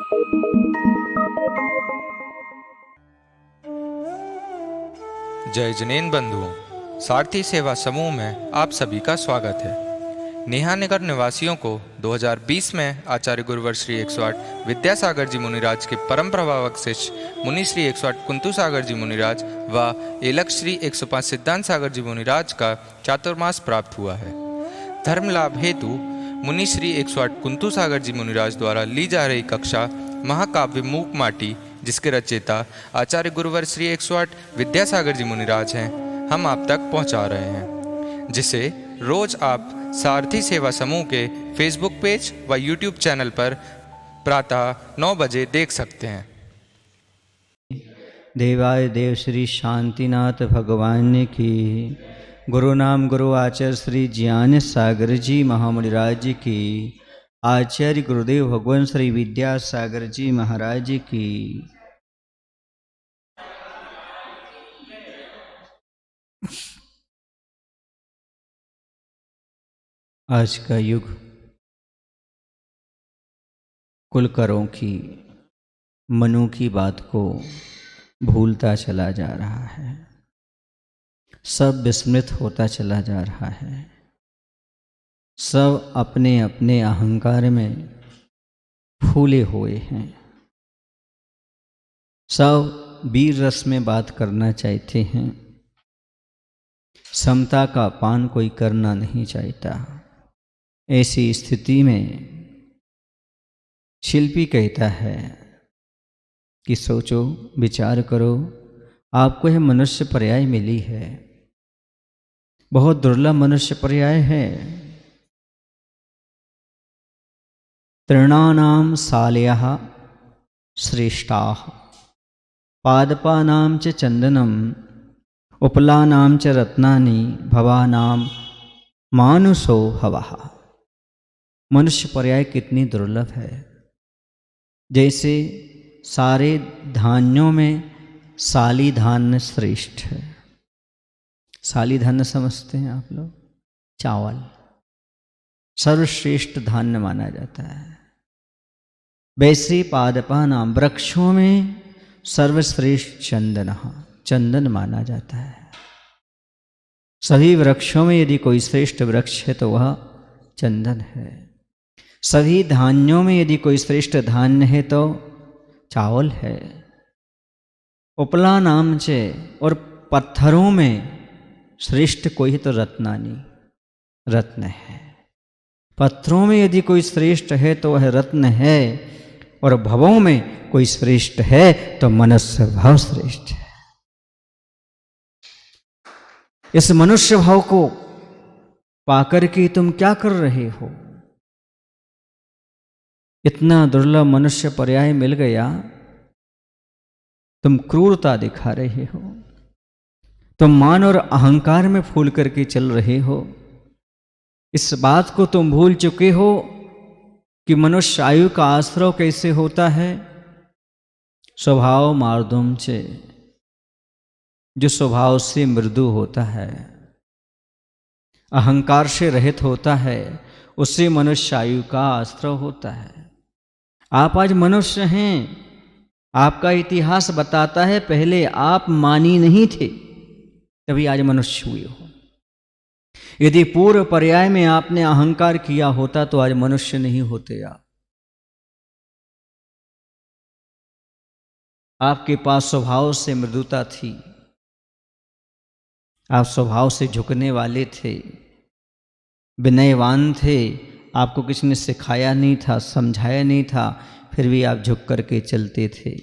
जय जनेन बंधुओं, सारथी सेवा समूह में आप सभी का स्वागत है। नेहा नगर निवासियों को 2020 में आचार्य गुरुवर श्री 108 विद्यासागर जी मुनिराज के परम प्रभावक शिष्य मुनि श्री 108 कुंतु सागर जी मुनिराज व एलक श्री 105 सिद्धांत सागर जी मुनिराज का चातुर्मास प्राप्त हुआ है। धर्म लाभ हेतु मुनि श्री 108 कुंतु सागर जी मुनिराज द्वारा ली जा रही कक्षा महाकाव्य मूक माटी, जिसके रचयिता आचार्य गुरुवर श्री 108 विद्यासागर जी मुनिराज हैं, हम आप तक पहुंचा रहे हैं, जिसे रोज आप सारथी सेवा समूह के फेसबुक पेज व यूट्यूब चैनल पर प्रातः 9 बजे देख सकते हैं। देवाय देव श्री शांतिनाथ भगवान की, गुरु नाम गुरु आचार्य श्री ज्ञान सागर जी महामुनिराज की, आचार्य गुरुदेव भगवान श्री विद्यासागर जी महाराज की। आज का युग कुलकरों की, मनु की बात को भूलता चला जा रहा है, सब विस्मृत होता चला जा रहा है, सब अपने अपने अहंकार में फूले हुए हैं, सब वीर रस में बात करना चाहते हैं, समता का पान कोई करना नहीं चाहता। ऐसी स्थिति में शिल्पी कहता है कि सोचो, विचार करो, आपको यह मनुष्य पर्याय मिली है, बहुत दुर्लभ मनुष्य पर्याय है। तृणानाम सालयः श्रेष्ठाः, पादपानां च चंदनम, उपलानां च रत्नानि, भवानां मानुषो हवः। मनुष्य पर्याय कितनी दुर्लभ है। जैसे सारे धान्यों में साली धान्य श्रेष्ठ है। साली धान्य समझते हैं आप लोग? चावल सर्वश्रेष्ठ धान्य माना जाता है। वैसे पादपानाम, वृक्षों में सर्वश्रेष्ठ चंदन, चंदन माना जाता है। सभी वृक्षों में यदि कोई श्रेष्ठ वृक्ष है तो वह चंदन है। सभी धान्यों में यदि कोई श्रेष्ठ धान्य है तो चावल है। उपला नाम चे, और पत्थरों में श्रेष्ठ कोई है तो रत्नानी, रत्न है। पत्थरों में यदि कोई श्रेष्ठ है तो वह रत्न है, और भवों में कोई श्रेष्ठ है तो मनुष्य भाव श्रेष्ठ है। इस मनुष्य भाव को पाकर के तुम क्या कर रहे हो? इतना दुर्लभ मनुष्य पर्याय मिल गया, तुम क्रूरता दिखा रहे हो, तुम मान और अहंकार में फूल करके चल रहे हो। इस बात को तुम भूल चुके हो कि मनुष्य आयु का आश्रय कैसे होता है। स्वभाव मार्दुम चे, जो स्वभाव से मृदु होता है, अहंकार से रहित होता है, उससे मनुष्य आयु का आश्रय होता है। आप आज मनुष्य हैं, आपका इतिहास बताता है पहले आप मानी नहीं थे, तभी आज मनुष्य हुए हो। यदि पूर्व पर्याय में आपने अहंकार किया होता तो आज मनुष्य नहीं होते आप। आपके पास स्वभाव से मृदुता थी, आप स्वभाव से झुकने वाले थे, विनयवान थे, आपको किसी ने सिखाया नहीं था, समझाया नहीं था, फिर भी आप झुक करके चलते थे,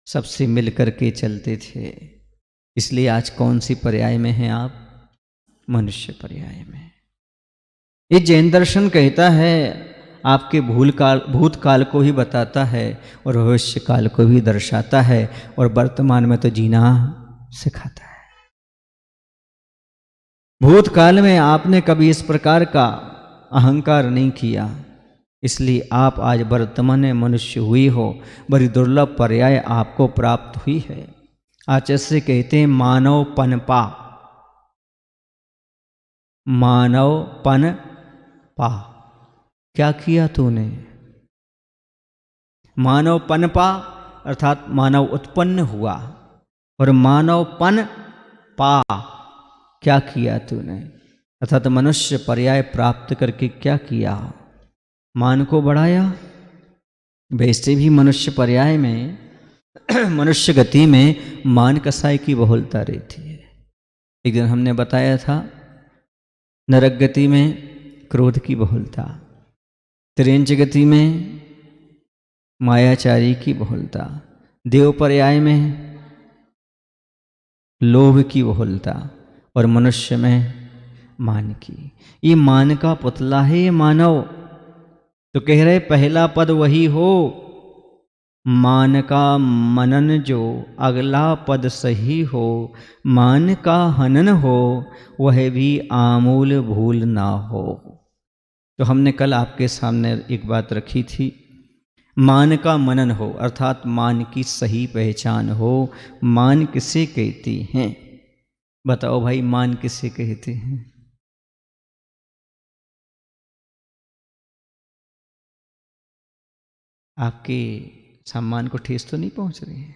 सबसे मिल करके चलते थे। इसलिए आज कौन सी पर्याय में हैं आप? मनुष्य पर्याय में। ये जैन दर्शन कहता है आपके भूतकाल को ही बताता है और भविष्य काल को भी दर्शाता है, और वर्तमान में तो जीना सिखाता है। भूतकाल में आपने कभी इस प्रकार का अहंकार नहीं किया, इसलिए आप आज वर्तमान में मनुष्य हुई हो। बड़ी दुर्लभ पर्याय आपको प्राप्त हुई है। आचार्य से कहते हैं मानव पनपा, मानव पन पा। क्या किया तूने? मानव पनपा अर्थात मानव उत्पन्न हुआ, और मानवपन पा, क्या किया तूने, अर्थात मनुष्य पर्याय प्राप्त करके क्या किया, मान को बढ़ाया। वैसे भी मनुष्य पर्याय में मनुष्य गति में मान कसाई की बहुलता रहती है। एक दिन हमने बताया था नरक गति में क्रोध की बहुलता, त्रिंच गति में मायाचारी की बहुलता, देव पर्याय में लोभ की बहुलता, और मनुष्य में मान की। ये मान का पुतला है ये मानव। तो कह रहे पहला पद वही हो, मान का मनन जो अगला पद सही हो, मान का हनन हो वह भी आमूल भूल ना हो। तो हमने कल आपके सामने एक बात रखी थी, मान का मनन हो अर्थात मान की सही पहचान हो। मान किसे कहते हैं? बताओ भाई, मान किसे कहते हैं? आपके सम्मान को ठेस तो नहीं पहुंच रही है?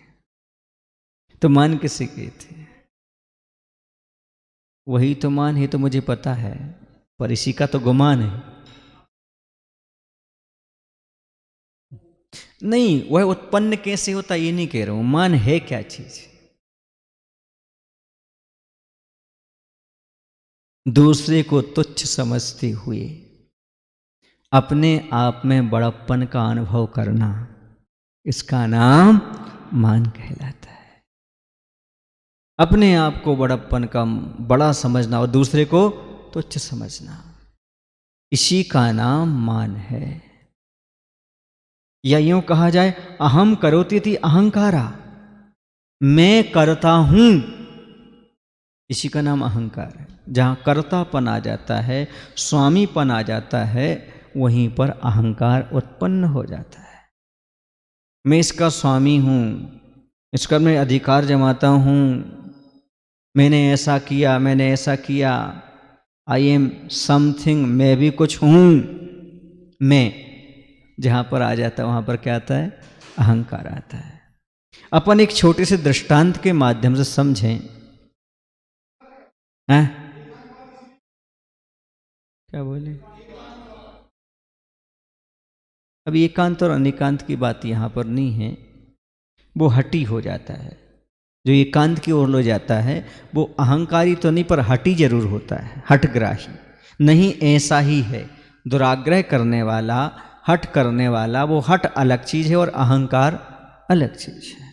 तो मान किसे कहते हैं? वही तो मान है, तो मुझे पता है, पर इसी का तो गुमान है। नहीं, वह उत्पन्न कैसे होता ये नहीं कह रहा हूं, मान है क्या चीज। दूसरे को तुच्छ समझते हुए अपने आप में बड़प्पन का अनुभव करना, इसका नाम मान कहलाता है। अपने आप को बड़प्पन का बड़ा समझना और दूसरे को तुच्छ समझना, इसी का नाम मान है। या यूं कहा जाए, अहम करोति इति अहंकारा, मैं करता हूं, इसी का नाम अहंकार है। जहां कर्तापन आ जाता है, स्वामीपन आ जाता है, वहीं पर अहंकार उत्पन्न हो जाता है। मैं इसका स्वामी हूं, इसका मैं अधिकार जमाता हूं, मैंने ऐसा किया, मैंने ऐसा किया, आई एम समथिंग, मैं भी कुछ हूं। मैं जहां पर आ जाता है वहां पर क्या आता है? अहंकार आता है। अपन एक छोटे से दृष्टांत के माध्यम से समझें। हैं? क्या बोले? अभी एकांत और अनिकांत की बात यहां पर नहीं है, वो हटी हो जाता है। जो एकांत की ओर ले जाता है वो अहंकारी तो नहीं, पर हटी जरूर होता है, हठग्राही। नहीं, ऐसा ही है। दुराग्रह करने वाला, हट करने वाला, वो हट अलग चीज है और अहंकार अलग चीज है।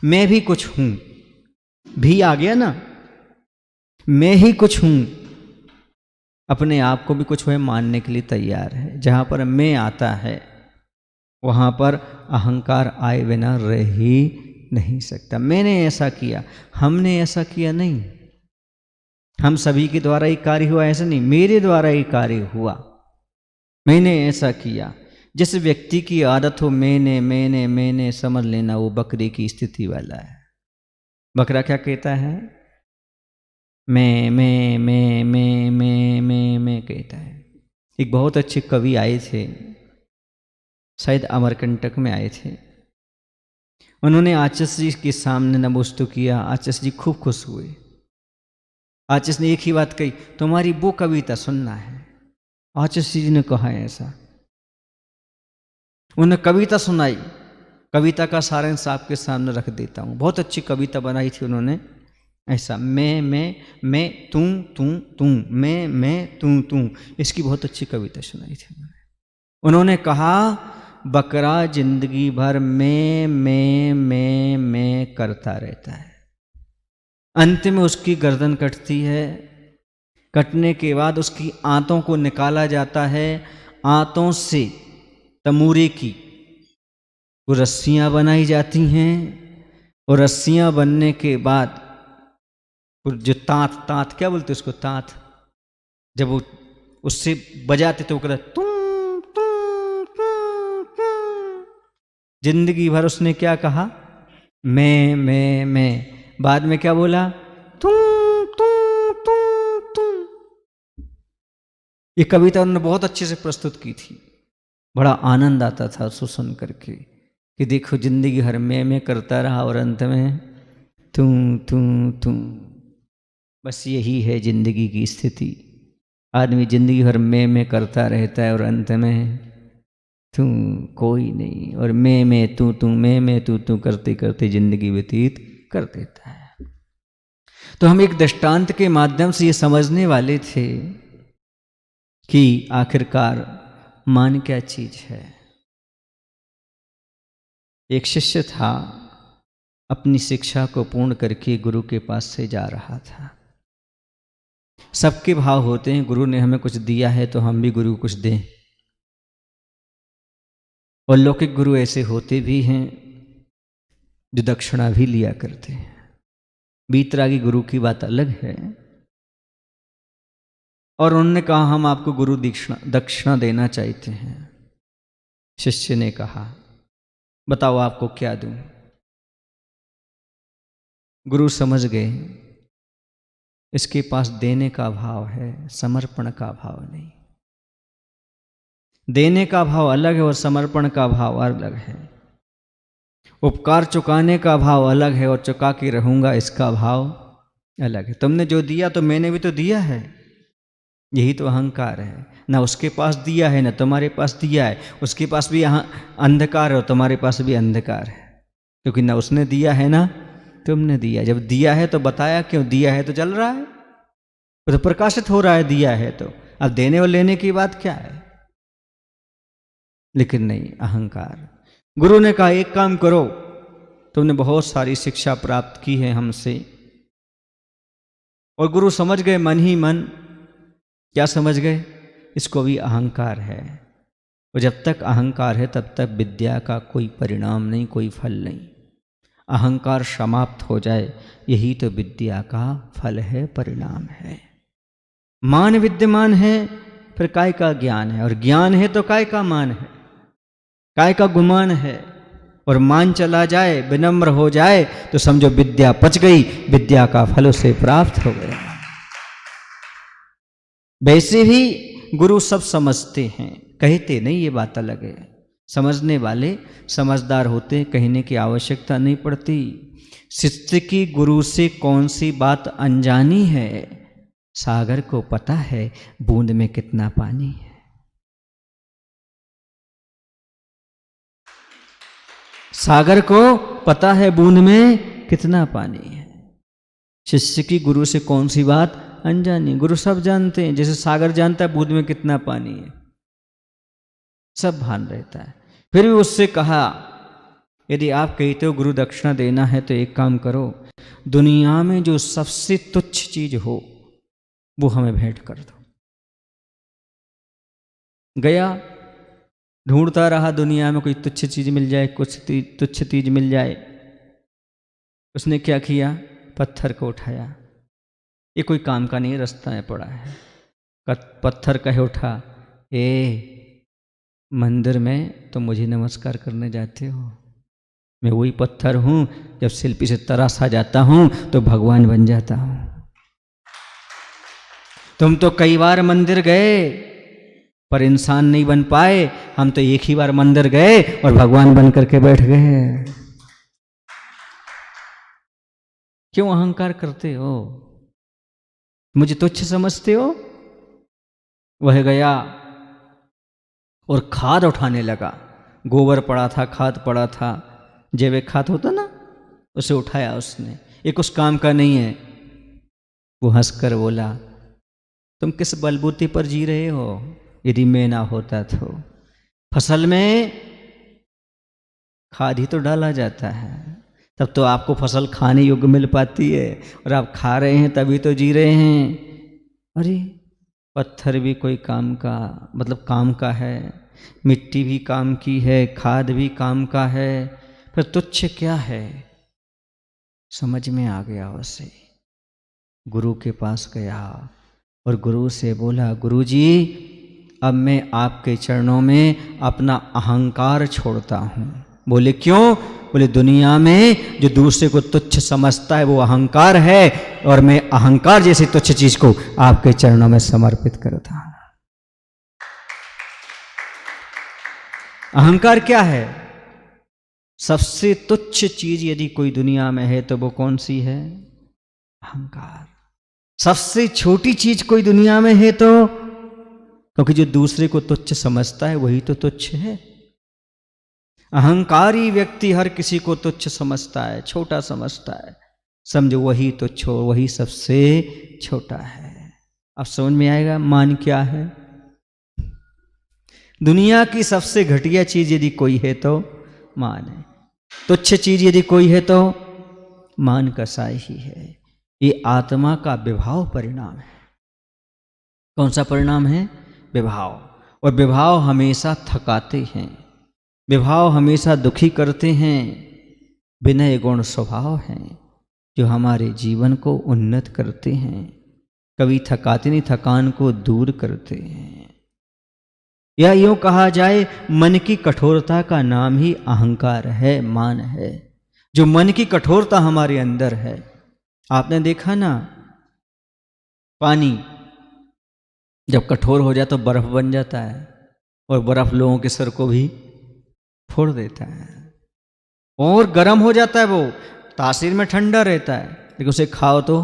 मैं भी कुछ हूं, भी आ गया ना, मैं ही कुछ हूं, अपने आप को भी कुछ हुए मानने के लिए तैयार है। जहां पर मैं आता है वहां पर अहंकार आए बिना रह ही नहीं सकता। मैंने ऐसा किया, हमने ऐसा किया नहीं, हम सभी के द्वारा ही कार्य हुआ ऐसा नहीं, मेरे द्वारा ही कार्य हुआ, मैंने ऐसा किया। जिस व्यक्ति की आदत हो मैंने मैंने मैंने, समझ लेना वो बकरे की स्थिति वाला है। बकरा क्या कहता है? मैं कहता है। एक बहुत अच्छे कवि आए थे, शायद अमरकंटक में आए थे। उन्होंने आचस जी के सामने नमोस्तु किया। आचस जी खूब खुश हुए। आचस ने एक ही बात कही, तुम्हारी वो कविता सुनना है। आचस जी ने कहा ऐसा, उन्हें कविता सुनाई। कविता का सारांश आपके सामने रख देता हूँ। बहुत अच्छी कविता बनाई थी उन्होंने। ऐसा मैं तू, मैं तू, इसकी बहुत अच्छी कविता सुनाई थी उन्होंने कहा, बकरा जिंदगी भर मैं करता रहता है। अंत में उसकी गर्दन कटती है। कटने के बाद उसकी आंतों को निकाला जाता है। आंतों से तमूरे की वो रस्सियां बनाई जाती हैं, और रस्सियां बनने के बाद जो तांत क्या बोलते उसको, तांत, जब वो उससे बजाते तो वो कहता तुम तुम। जिंदगी भर उसने क्या कहा? मैं। बाद में क्या बोला? तुम। ये कविता उन्होंने बहुत अच्छे से प्रस्तुत की थी। बड़ा आनंद आता था उसको सुन करके। कि देखो जिंदगी भर मैं करता रहा और अंत में तू। बस यही है जिंदगी की स्थिति। आदमी जिंदगी भर मैं करता रहता है और अंत में तू कोई नहीं, और मैं तू मैं तू करते करते जिंदगी व्यतीत कर देता है। तो हम एक दृष्टांत के माध्यम से ये समझने वाले थे कि आखिरकार मान क्या चीज है। एक शिष्य था, अपनी शिक्षा को पूर्ण करके गुरु के पास से जा रहा था। सबके भाव होते हैं, गुरु ने हमें कुछ दिया है तो हम भी गुरु को कुछ दें। और लौकिक गुरु ऐसे होते भी हैं जो दक्षिणा भी लिया करते हैं। बीतरागी गुरु की बात अलग है। और उन्होंने कहा हम आपको गुरु दक्षिणा देना चाहते हैं। शिष्य ने कहा बताओ आपको क्या दूं। गुरु समझ गए इसके पास देने का भाव है, समर्पण का भाव नहीं। देने का भाव अलग है और समर्पण का भाव अलग है। उपकार चुकाने का भाव अलग है और चुका के रहूंगा इसका भाव अलग है। तुमने जो दिया तो मैंने भी तो दिया है, यही तो अहंकार है। ना उसके पास दिया है ना तुम्हारे पास दिया है। उसके पास भी यहाँ अंधकार है और तुम्हारे पास भी अंधकार है, क्योंकि ना उसने दिया है ना तुमने दिया। जब दिया है तो बताया क्यों, दिया है तो जल रहा है, तो प्रकाशित हो रहा है दिया है तो। अब देने और लेने की बात क्या है। लेकिन नहीं, अहंकार। गुरु ने कहा एक काम करो, तुमने बहुत सारी शिक्षा प्राप्त की है हमसे। और गुरु समझ गए मन ही मन, क्या समझ गए, इसको भी अहंकार है। और जब तक अहंकार है तब तक विद्या का कोई परिणाम नहीं, कोई फल नहीं। अहंकार समाप्त हो जाए, यही तो विद्या का फल है, परिणाम है। मान विद्यमान है फिर काय का ज्ञान है, और ज्ञान है तो काय का मान है, काय का गुमान है। और मान चला जाए, विनम्र हो जाए तो समझो विद्या पच गई, विद्या का फल उसे प्राप्त हो गया। वैसे भी गुरु सब समझते हैं, कहते नहीं, ये बात अलग है। समझने वाले समझदार होते हैं, कहने की आवश्यकता नहीं पड़ती। शिष्य की गुरु से कौन सी बात अनजानी है, सागर को पता है बूंद में कितना पानी है। सागर को पता है बूंद में कितना पानी है। शिष्य की गुरु से कौन सी बात अनजानी, गुरु सब जानते हैं। जैसे सागर जानता है बूंद में कितना पानी है, सब भान रहता है। फिर भी उससे कहा यदि आप कहते हो गुरु दक्षिणा देना है तो एक काम करो, दुनिया में जो सबसे तुच्छ चीज हो वो हमें भेंट कर दो। गया, ढूंढता रहा दुनिया में कोई तुच्छ चीज मिल जाए, कुछ तुच्छ चीज मिल जाए। उसने क्या किया, पत्थर को उठाया। ये कोई काम का नहीं, रास्ता में पड़ा है। पत्थर कहे उठा, ए मंदिर में तो मुझे नमस्कार करने जाते हो, मैं वही पत्थर हूं, जब शिल्पी से तराशा जाता हूं तो भगवान बन जाता हूं। तुम तो कई बार मंदिर गए पर इंसान नहीं बन पाए, हम तो एक ही बार मंदिर गए और भगवान बन करके बैठ गए। क्यों अहंकार करते हो, मुझे तुच्छ समझते हो। वह गया और खाद उठाने लगा। गोबर पड़ा था, खाद पड़ा था, जैविक खाद होता ना, उसे उठाया उसने। ये कुछ काम का नहीं है। वो हंसकर बोला, तुम किस बलबूते पर जी रहे हो, यदि मैं ना होता तो। फसल में खाद ही तो डाला जाता है, तब तो आपको फसल खाने योग्य मिल पाती है, और आप खा रहे हैं तभी तो जी रहे हैं। अरे पत्थर भी कोई काम का, मतलब काम का है, मिट्टी भी काम की है, खाद भी काम का है, फिर तुच्छ क्या है। समझ में आ गया उसे। गुरु के पास गया और गुरु से बोला, गुरुजी अब मैं आपके चरणों में अपना अहंकार छोड़ता हूँ। बोले क्यों, बोले दुनिया में जो दूसरे को तुच्छ समझता है वो अहंकार है, और मैं अहंकार जैसी तुच्छ चीज को आपके चरणों में समर्पित करता हूं। अहंकार क्या है, सबसे तुच्छ चीज यदि कोई दुनिया में है तो वो कौन सी है? अहंकार। सबसे छोटी चीज कोई दुनिया में है तो, क्योंकि जो दूसरे को तुच्छ समझता है वही तो तुच्छ है। अहंकारी व्यक्ति हर किसी को तुच्छ समझता है, छोटा समझता है। समझो वही तुच्छ हो, वही सबसे छोटा है। अब समझ में आएगा मान क्या है। दुनिया की सबसे घटिया चीज यदि कोई है तो मान है। तुच्छ चीज यदि कोई है तो मान कसाई ही है। ये आत्मा का विभाव परिणाम है। कौन सा परिणाम है? विभाव। और विभाव हमेशा थकाते हैं, विभाव हमेशा दुखी करते हैं। विनय गुण स्वभाव हैं जो हमारे जीवन को उन्नत करते हैं, कभी थकाते नहीं, थकान को दूर करते हैं। या यूं कहा जाए मन की कठोरता का नाम ही अहंकार है, मान है। जो मन की कठोरता हमारे अंदर है, आपने देखा ना, पानी जब कठोर हो जाए तो बर्फ बन जाता है, और बर्फ लोगों के सर को भी फोड़ देता है, और गर्म हो जाता है। वो तासीर में ठंडा रहता है, लेकिन उसे खाओ तो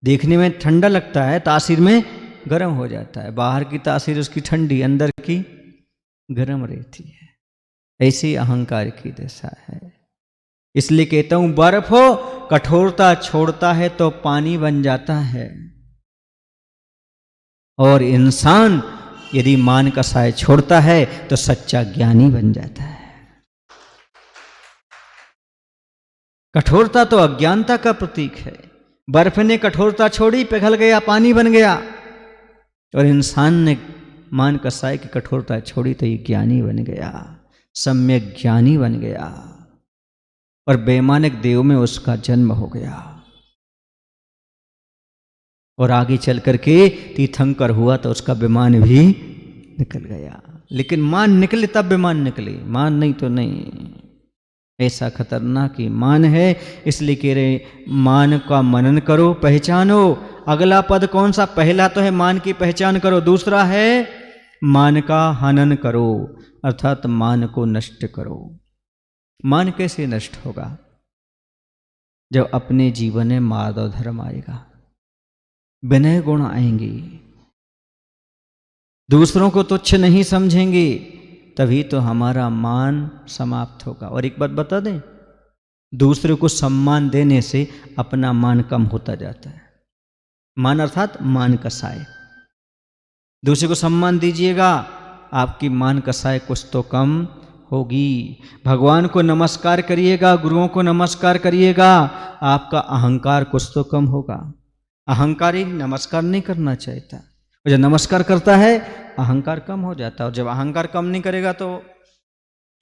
देखने में ठंडा लगता है, तासीर में गर्म हो जाता है। बाहर की तासीर उसकी ठंडी, अंदर की गर्म रहती है। ऐसी अहंकार की दशा है। इसलिए कहता हूं बर्फ हो कठोरता छोड़ता है तो पानी बन जाता है, और इंसान यदि मान का साय छोड़ता है तो सच्चा ज्ञानी बन जाता है। कठोरता तो अज्ञानता का प्रतीक है। बर्फ ने कठोरता छोड़ी, पिघल गया, पानी बन गया, और इंसान ने मान का साय की कठोरता छोड़ी तो ये ज्ञानी बन गया, सम्यक ज्ञानी बन गया, और वैमानिक देव में उसका जन्म हो गया। और आगे चल करके तीर्थंकर हुआ तो उसका विमान भी निकल गया। लेकिन मान निकले तब विमान निकले, मान नहीं तो नहीं। ऐसा खतरनाक ही मान है। इसलिए कह रहे मान का मनन करो, पहचानो। अगला पद कौन सा? पहला तो है मान की पहचान करो, दूसरा है मान का हनन करो, अर्थात मान को नष्ट करो। मान कैसे नष्ट होगा? जब अपने जीवन में माधव धर्म आएगा, विनय गुण आएंगे, दूसरों को तुच्छ नहीं समझेंगे, तभी तो हमारा मान समाप्त होगा। और एक बात बता दें, दूसरे को सम्मान देने से अपना मान कम होता जाता है। मान अर्थात मान कसाय। दूसरे को सम्मान दीजिएगा, आपकी मान कसाय कुछ तो कम होगी। भगवान को नमस्कार करिएगा, गुरुओं को नमस्कार करिएगा, आपका अहंकार कुछ तो कम होगा। अहंकारी नमस्कार नहीं करना चाहता, जब नमस्कार करता है अहंकार कम हो जाता है, और जब अहंकार कम नहीं करेगा तो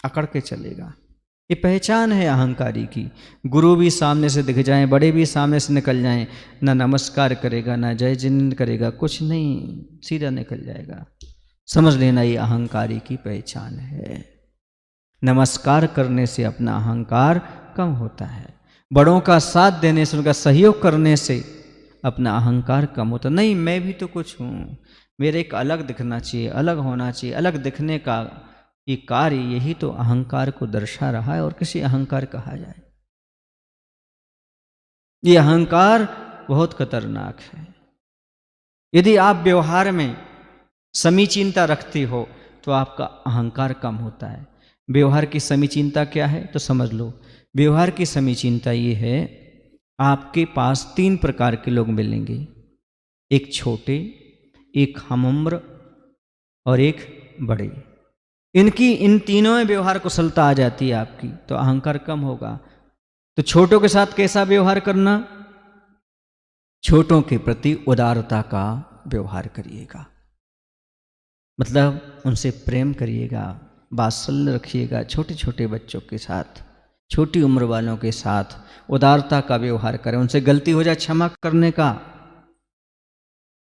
अकड़ के चलेगा। ये पहचान है अहंकारी की। गुरु भी सामने से दिख जाएं, बड़े भी सामने से निकल जाएं, ना नमस्कार करेगा, ना जय जिन करेगा, कुछ नहीं, सीधा निकल जाएगा। समझ लेना ये अहंकारी की पहचान है। नमस्कार करने से अपना अहंकार कम होता है। बड़ों का साथ देने से, उनका सहयोग करने से अपना अहंकार कम होता। नहीं, मैं भी तो कुछ हूँ, मेरे एक अलग दिखना चाहिए, अलग होना चाहिए। अलग दिखने का ये कार्य यही तो अहंकार को दर्शा रहा है, और किसी अहंकार कहा जाए। ये अहंकार बहुत खतरनाक है। यदि आप व्यवहार में समीचीनता रखते हो तो आपका अहंकार कम होता है। व्यवहार की समीचीनता क्या है तो समझ लो। व्यवहार की समीचीनता ये है, आपके पास 3 प्रकार के लोग मिलेंगे, एक छोटे, एक हमउम्र और एक बड़े। इन तीनों में व्यवहार कुशलता आ जाती है आपकी, तो अहंकार कम होगा। तो छोटों के साथ कैसा व्यवहार करना? छोटों के प्रति उदारता का व्यवहार करिएगा, मतलब उनसे प्रेम करिएगा, वात्सल्य रखिएगा। छोटे छोटे बच्चों के साथ, छोटी उम्र वालों के साथ उदारता का व्यवहार करें। उनसे गलती हो जाए क्षमा करने का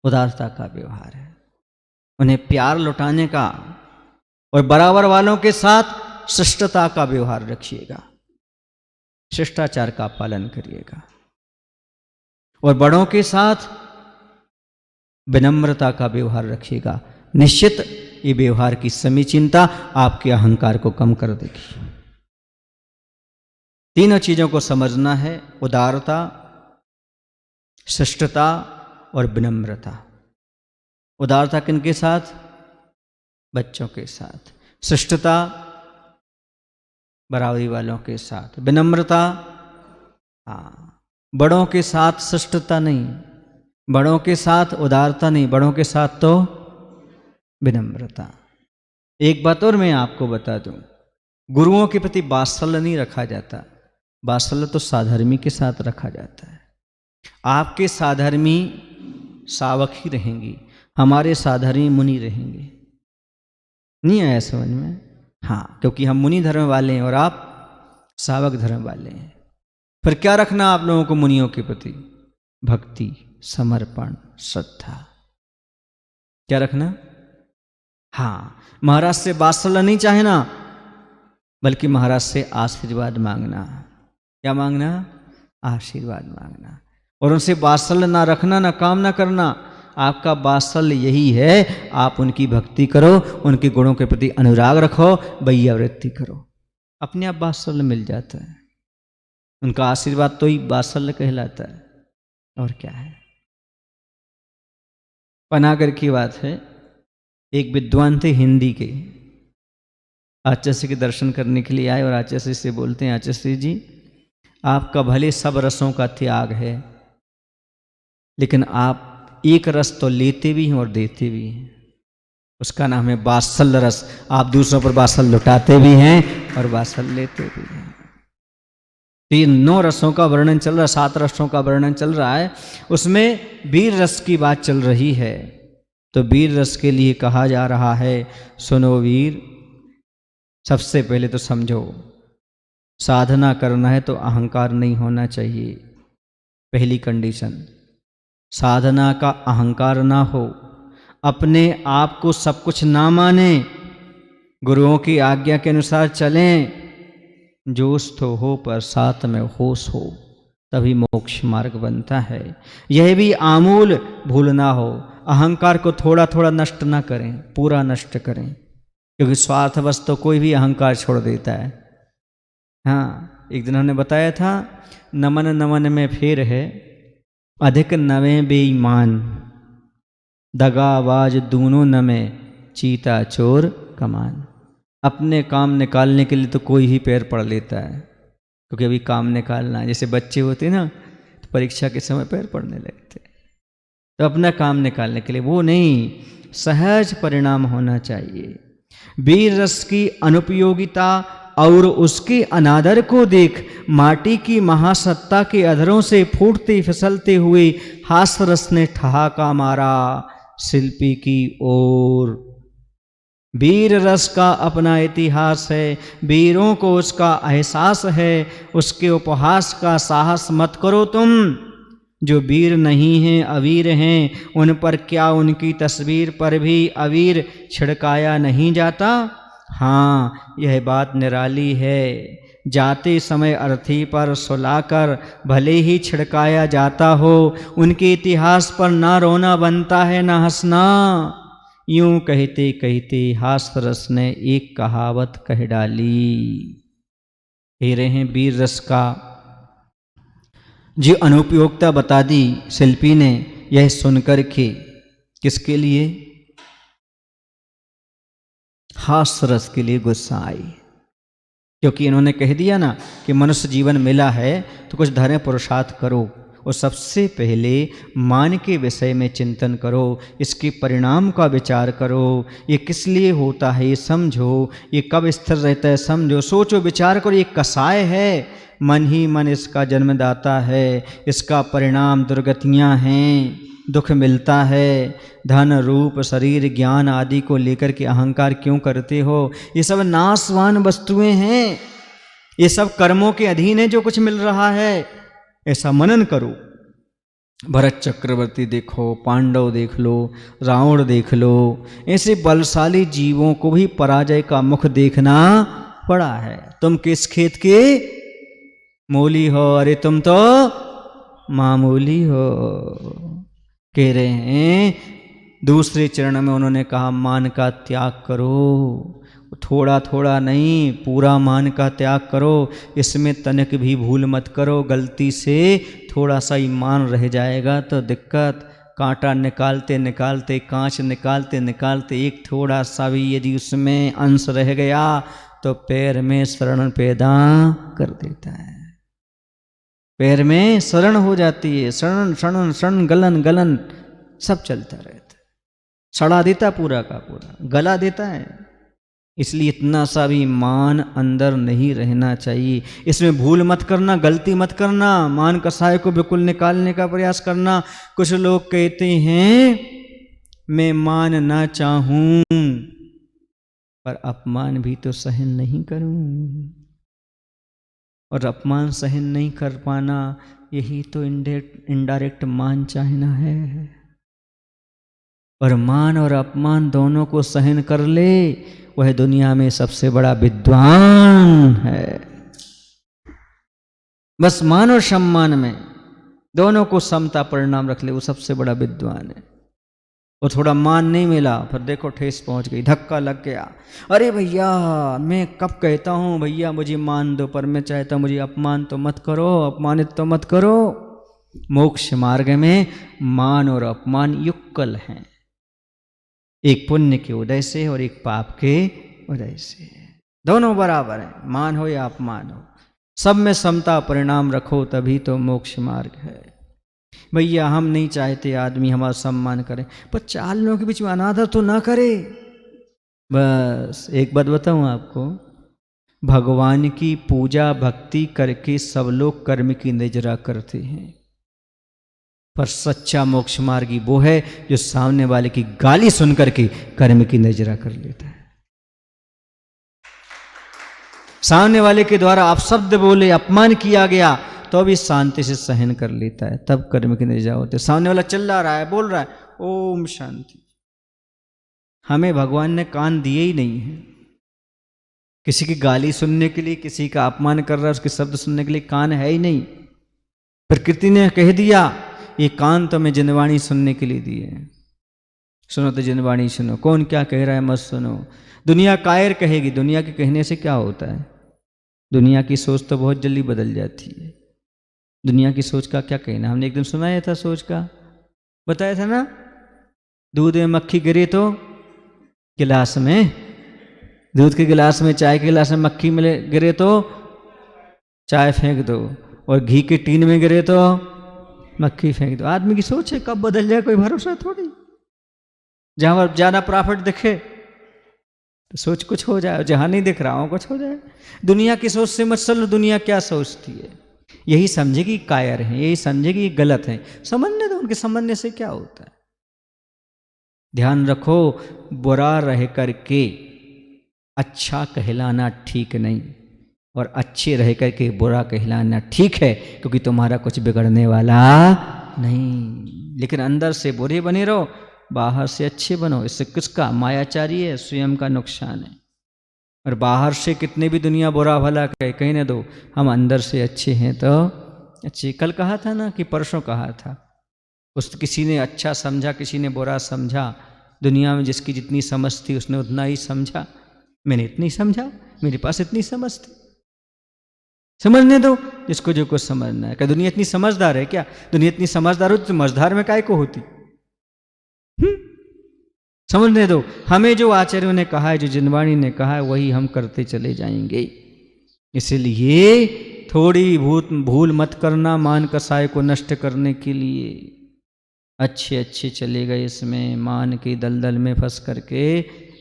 उदारता का व्यवहार है। उन्हें प्यार लौटाने का, और बराबर वालों के साथ शिष्टता का व्यवहार रखिएगा, शिष्टाचार का पालन करिएगा। और बड़ों के साथ विनम्रता का व्यवहार रखिएगा। निश्चित ये व्यवहार की समीचीनता आपके अहंकार को कम कर देगी। तीनों चीजों को समझना है, उदारता, शिष्टता और विनम्रता। उदारता किनके साथ? बच्चों के साथ। शिष्टता बराबरी वालों के साथ। विनम्रता, बड़ों के साथ शिष्टता नहीं, बड़ों के साथ उदारता नहीं, बड़ों के साथ तो विनम्रता। एक बात और मैं आपको बता दूं, गुरुओं के प्रति वात्सल्य नहीं रखा जाता, वात्सल्य तो साधर्मी के साथ रखा जाता है। आपके साधर्मी सावक ही रहेंगी, हमारे साधर्मी मुनि रहेंगे। नहीं आया समझ में? हाँ, क्योंकि हम मुनि धर्म वाले हैं और आप सावक धर्म वाले हैं। फिर क्या रखना आप लोगों को मुनियों के प्रति? भक्ति, समर्पण, श्रद्धा। क्या रखना? हाँ, महाराज से वात्सल्य नहीं चाहना, बल्कि महाराज से आशीर्वाद मांगना। क्या मांगना? आशीर्वाद मांगना। और उनसे वात्सल्य ना रखना, ना काम ना करना। आपका वात्सल्य यही है, आप उनकी भक्ति करो, उनके गुणों के प्रति अनुराग रखो, वैयावृत्ति करो, अपने आप वात्सल्य मिल जाता है। उनका आशीर्वाद तो ही वात्सल्य कहलाता है, और क्या है। पनागर की बात है, एक विद्वान थे हिंदी के, आचार्य के दर्शन करने के लिए आए और आचार्य से बोलते हैं, आचार्य जी आपका भले सब रसों का त्याग है, लेकिन आप एक रस तो लेते भी हैं और देते भी हैं, उसका नाम है वात्सल्य रस। आप दूसरों पर वात्सल्य लुटाते भी हैं और वात्सल्य लेते भी हैं। तो 9 रसों का वर्णन चल रहा है, 7 रसों का वर्णन चल रहा है, उसमें वीर रस की बात चल रही है। तो वीर रस के लिए कहा जा रहा है, सुनो वीर, सबसे पहले तो समझो, साधना करना है तो अहंकार नहीं होना चाहिए, पहली कंडीशन। साधना का अहंकार ना हो, अपने आप को सब कुछ ना माने, गुरुओं की आज्ञा के अनुसार चलें, जोश तो हो पर साथ में होश हो, तभी मोक्ष मार्ग बनता है। यह भी आमूल भूल ना हो, अहंकार को थोड़ा थोड़ा नष्ट ना करें, पूरा नष्ट करें, क्योंकि स्वार्थवश तो कोई भी अहंकार छोड़ देता है। हाँ, एक दिन हमने बताया था, नमन नमन में फेर है, अधिक नवे बेईमान, दगाबाज दूनों नमे, चीता चोर कमान। अपने काम निकालने के लिए तो कोई ही पैर पड़ लेता है, क्योंकि अभी काम निकालना है। जैसे बच्चे होते ना, तो परीक्षा के समय पैर पड़ने लगते, तो अपना काम निकालने के लिए वो नहीं, सहज परिणाम होना चाहिए। वीर रस की अनुपयोगिता और उसके अनादर को देख माटी की महासत्ता के अधरों से फूटते फिसलते हुए हास्यरस ने ठहाका मारा शिल्पी की ओर। वीर रस का अपना इतिहास है, वीरों को उसका एहसास है, उसके उपहास का साहस मत करो तुम। जो वीर नहीं हैं, अवीर हैं, उन पर क्या उनकी तस्वीर पर भी अवीर छिड़काया नहीं जाता? हाँ, यह बात निराली है। जाते समय अर्थी पर सुलाकर भले ही छिड़काया जाता हो, उनके इतिहास पर ना रोना बनता है ना हंसना। यूं कहते कहते हास्यरस ने एक कहावत कह डाली। कह रहे हैं वीर रस का जो अनुपयोगिता बता दी शिल्पी ने, यह सुनकर के किसके लिए? हास्यरस के लिए गुस्सा आई, क्योंकि इन्होंने कह दिया ना कि मनुष्य जीवन मिला है तो कुछ धर्म पुरुषार्थ करो, और सबसे पहले मान के विषय में चिंतन करो, इसके परिणाम का विचार करो, ये किस लिए होता है ये समझो, ये कब स्थिर रहता है समझो, सोचो विचार करो। ये कसाय है, मन ही मन इसका जन्मदाता है, इसका परिणाम दुर्गतियाँ हैं, दुख मिलता है। धन रूप शरीर ज्ञान आदि को लेकर के अहंकार क्यों करते हो? ये सब नाशवान वस्तुएं हैं, ये सब कर्मों के अधीन है जो कुछ मिल रहा है। ऐसा मनन करो। भरत चक्रवर्ती देखो, पांडव देख लो, रावण देख लो, ऐसे बलशाली जीवों को भी पराजय का मुख देखना पड़ा है। तुम किस खेत के मूली हो? अरे तुम तो मामूली हो। कह रहे हैं दूसरे चरण में उन्होंने कहा मान का त्याग करो, थोड़ा थोड़ा नहीं, पूरा मान का त्याग करो। इसमें तनिक भी भूल मत करो। गलती से थोड़ा सा ही मान रह जाएगा तो दिक्कत। कांटा निकालते निकालते, कांच निकालते निकालते एक थोड़ा सा भी यदि उसमें अंश रह गया तो पैर में शरण पैदा कर देता है। पैर में शरण हो जाती है। शरण शरण शरण, गलन गलन, सब चलता रहता है। सड़ा देता पूरा का पूरा, गला देता है। इसलिए इतना सा भी मान अंदर नहीं रहना चाहिए। इसमें भूल मत करना, गलती मत करना, मान कसाय को बिल्कुल निकालने का प्रयास करना। कुछ लोग कहते हैं मैं मान ना चाहूं पर अपमान भी तो सहन नहीं करूं, और अपमान सहन नहीं कर पाना यही तो इनडायरेक्ट मान चाहना है। और मान और अपमान दोनों को सहन कर ले, वह दुनिया में सबसे बड़ा विद्वान है। बस मान और सम्मान में दोनों को समता परिणाम रख ले, वो सबसे बड़ा विद्वान है। और थोड़ा मान नहीं मिला, फिर देखो ठेस पहुंच गई, धक्का लग गया। अरे भैया मैं कब कहता हूं भैया मुझे मान दो, पर मैं चाहता हूं मुझे अपमान तो मत करो, अपमानित तो मत करो। मोक्ष मार्ग में मान और अपमान युक्कल हैं, एक पुण्य के उदय से और एक पाप के उदय से। दोनों बराबर हैं, मान हो या अपमान हो, सब में समता परिणाम रखो, तभी तो मोक्ष मार्ग है। भैया हम नहीं चाहते आदमी हमारा सम्मान करे, पर चार लोगों के बीच में अनादर तो ना करे। बस एक बात बताऊं आपको, भगवान की पूजा भक्ति करके सब लोग कर्म की नजरा करते हैं, पर सच्चा मोक्ष मार्गी वो है जो सामने वाले की गाली सुन करके कर्म की नजरा कर लेता है। सामने वाले के द्वारा आप शब्द बोले, अपमान किया गया, तो भी शांति से सहन कर लेता है, तब कर्म की नजरा होते। सामने वाला चिल्ला रहा है, बोल रहा है, ओम शांति। हमें भगवान ने कान दिए ही नहीं है। किसी की गाली सुनने के लिए, किसी का अपमान कर रहा है उसके शब्द सुनने के लिए कान है ही नहीं। प्रकृति ने कह दिया ये कान तो मैं जिनवाणी सुनने के लिए दिए हैं, सुनो तो जिनवाणी सुनो, कौन क्या कह रहा है मत सुनो। दुनिया कायर कहेगी, दुनिया के कहने से क्या होता है? दुनिया की सोच तो बहुत जल्दी बदल जाती है। दुनिया की सोच का क्या कहना, हमने एक दिन सुनाया था सोच का, बताया था ना, दूध में मक्खी गिरे तो गिलास में, दूध के गिलास में, चाय के गिलास में मक्खी मिले गिरे तो चाय फेंक दो, और घी के टीन में गिरे तो मक्खी फेंक दो। आदमी की सोच है, कब बदल जाए कोई भरोसा थोड़ी। जहां ज्यादा प्रॉफिट दिखे तो सोच कुछ हो जाए, जहां नहीं दिख रहा हो कुछ हो जाए। दुनिया की सोच से मत चलो, दुनिया क्या सोचती है यही समझेगी कायर है, यही समझेगी गलत है। समझने दो, उनके समझने से क्या होता है। ध्यान रखो, बुरा रह करके अच्छा कहलाना ठीक नहीं, और अच्छे रह करके बुरा कहलाना ठीक है, क्योंकि तुम्हारा कुछ बिगड़ने वाला नहीं। लेकिन अंदर से बुरे बने रहो, बाहर से अच्छे बनो, इससे किसका मायाचारी है, स्वयं का नुकसान है। और बाहर से कितने भी दुनिया बुरा भला कहे, कहने दो, हम अंदर से अच्छे हैं तो अच्छे। कल कहा था ना कि परसों कहा था, उस किसी ने अच्छा समझा, किसी ने बुरा समझा। दुनिया में जिसकी जितनी समझ थी उसने उतना ही समझा, मैंने इतनी समझा, मेरे पास इतनी समझ थी। समझने दो जिसको जो कुछ समझना है। क्या दुनिया इतनी समझदार है क्या? दुनिया इतनी समझदार होती तो समझदार में काय को होती? समझने दो, हमें जो आचार्यों ने कहा है, जो जिनवाणी ने कहा है, वही हम करते चले जाएंगे। इसलिए थोड़ी भूल मत करना मान कसाय को नष्ट करने के लिए। अच्छे अच्छे चले गए, इसमें मान के दलदल में फंस करके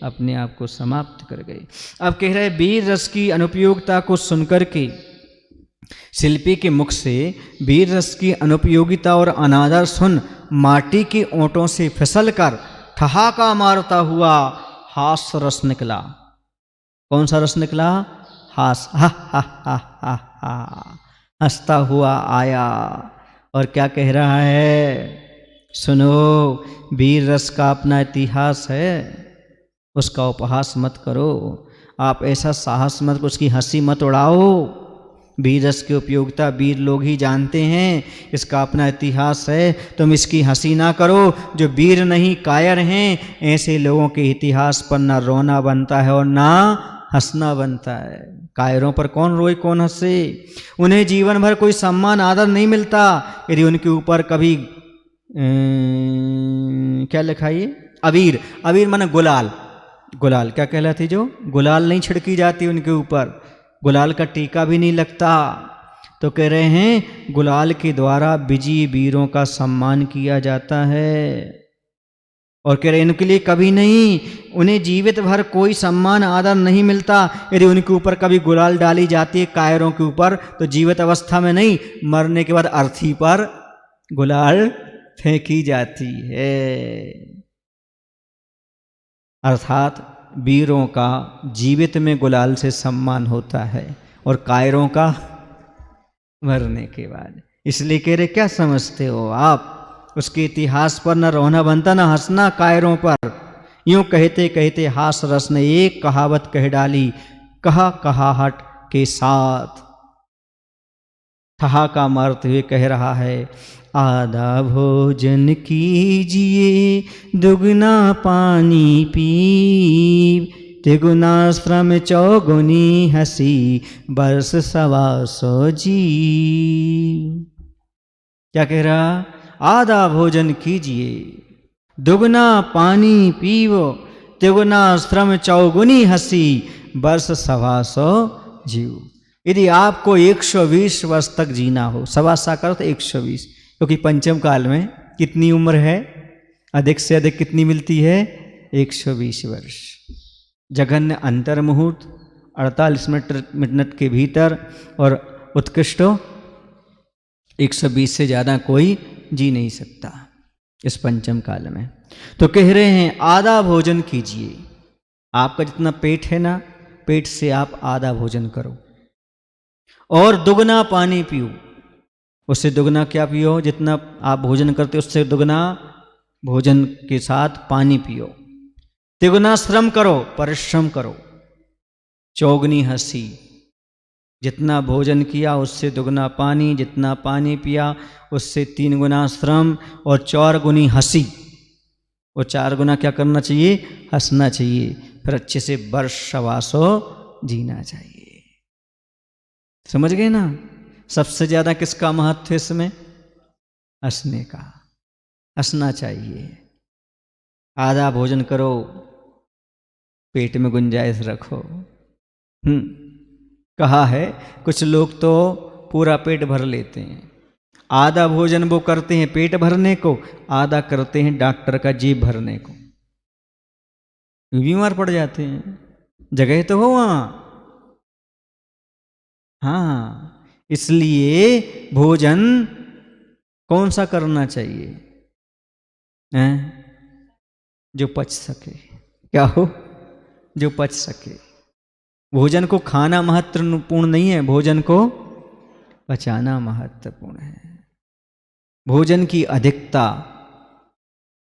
अपने आप को समाप्त कर गए। अब कह रहे वीर रस की अनुपयोगिता को सुनकर के शिल्पी के मुख से वीर रस की अनुपयोगिता और अनादर सुन माटी के ओंटों से फिसल कर ठहाका मारता हुआ हास रस निकला। कौन सा रस निकला? हास। हा हा हा हा हा, हंसता हुआ आया और क्या कह रहा है? सुनो, वीर रस का अपना इतिहास है, उसका उपहास मत करो। आप ऐसा साहस मत, उसकी हंसी मत उड़ाओ। वीर रस की उपयोगिता वीर लोग ही जानते हैं, इसका अपना इतिहास है। तुम इसकी हंसी ना करो, जो वीर नहीं कायर हैं ऐसे लोगों के इतिहास पर ना रोना बनता है और ना हंसना बनता है। कायरों पर कौन रोए कौन हंसे, उन्हें जीवन भर कोई सम्मान आदर नहीं मिलता यदि उनके ऊपर कभी क्या लिखा ये अबीर, अबीर माने गुलाल, गुलाल क्या कहलाती, जो गुलाल नहीं छिड़की जाती उनके ऊपर, गुलाल का टीका भी नहीं लगता। तो कह रहे हैं गुलाल के द्वारा विजयी वीरों का सम्मान किया जाता है। और कह रहे इनके लिए कभी नहीं, उन्हें जीवित भर कोई सम्मान आदर नहीं मिलता यदि उनके ऊपर कभी गुलाल डाली जाती है कायरों के ऊपर, तो जीवित अवस्था में नहीं, मरने के बाद अर्थी पर गुलाल फेंकी जाती है। अर्थात वीरों का जीवित में गुलाल से सम्मान होता है और कायरों का मरने के बाद। इसलिए कह रहे क्या समझते हो आप, उसके इतिहास पर न रोना बनता न हंसना कायरों पर। यूं कहते कहते हास रस ने एक कहावत कह डाली, कहा कहाहट के साथ। ठहाका मारते हुए कह रहा है, आधा भोजन कीजिए दुगना पानी पी, तिगुना श्रम चौगुनी हंसी बरस 125 जी। क्या कह रहा, आधा भोजन कीजिए दुगना पानी पीवो, तिगुना श्रम चौगुनी हंसी वर्ष 125 जीव। यदि आपको 120 वर्ष तक जीना हो, 125 करो तो 120, क्योंकि पंचम काल में कितनी उम्र है, अधिक से अधिक कितनी मिलती है, 120 वर्ष। जघन्य अंतर मुहूर्त 48 मिनट के भीतर, और उत्कृष्ट 120 से ज़्यादा कोई जी नहीं सकता इस पंचम काल में। तो कह रहे हैं आधा भोजन कीजिए, आपका जितना पेट है ना, पेट से आप आधा भोजन करो, और दुगना पानी पियो, उससे दुगना क्या पियो, जितना आप भोजन करते उससे दुगना भोजन के साथ पानी पियो। तिगुना श्रम करो, परिश्रम करो। चौगनी हंसी, जितना भोजन किया उससे दुगना पानी, जितना पानी पिया उससे 3 गुना श्रम, और 4 गुनी हंसी। और 4 गुना क्या करना चाहिए, हंसना चाहिए। फिर अच्छे से वर्ष 125 जीना चाहिए। समझ गए ना, सबसे ज्यादा किसका महत्व है इसमें, हंसने का। हंसना चाहिए। आधा भोजन करो, पेट में गुंजाइश रखो। कहा है कुछ लोग तो पूरा पेट भर लेते हैं, आधा भोजन वो करते हैं पेट भरने को, आधा करते हैं डॉक्टर का जेब भरने को, बीमार पड़ जाते हैं। जगह तो हो वहां। हाँ, इसलिए भोजन कौन सा करना चाहिए, जो पच सके। क्या हो, जो पच सके। भोजन को खाना महत्वपूर्ण नहीं है, भोजन को पचाना महत्वपूर्ण है। भोजन की अधिकता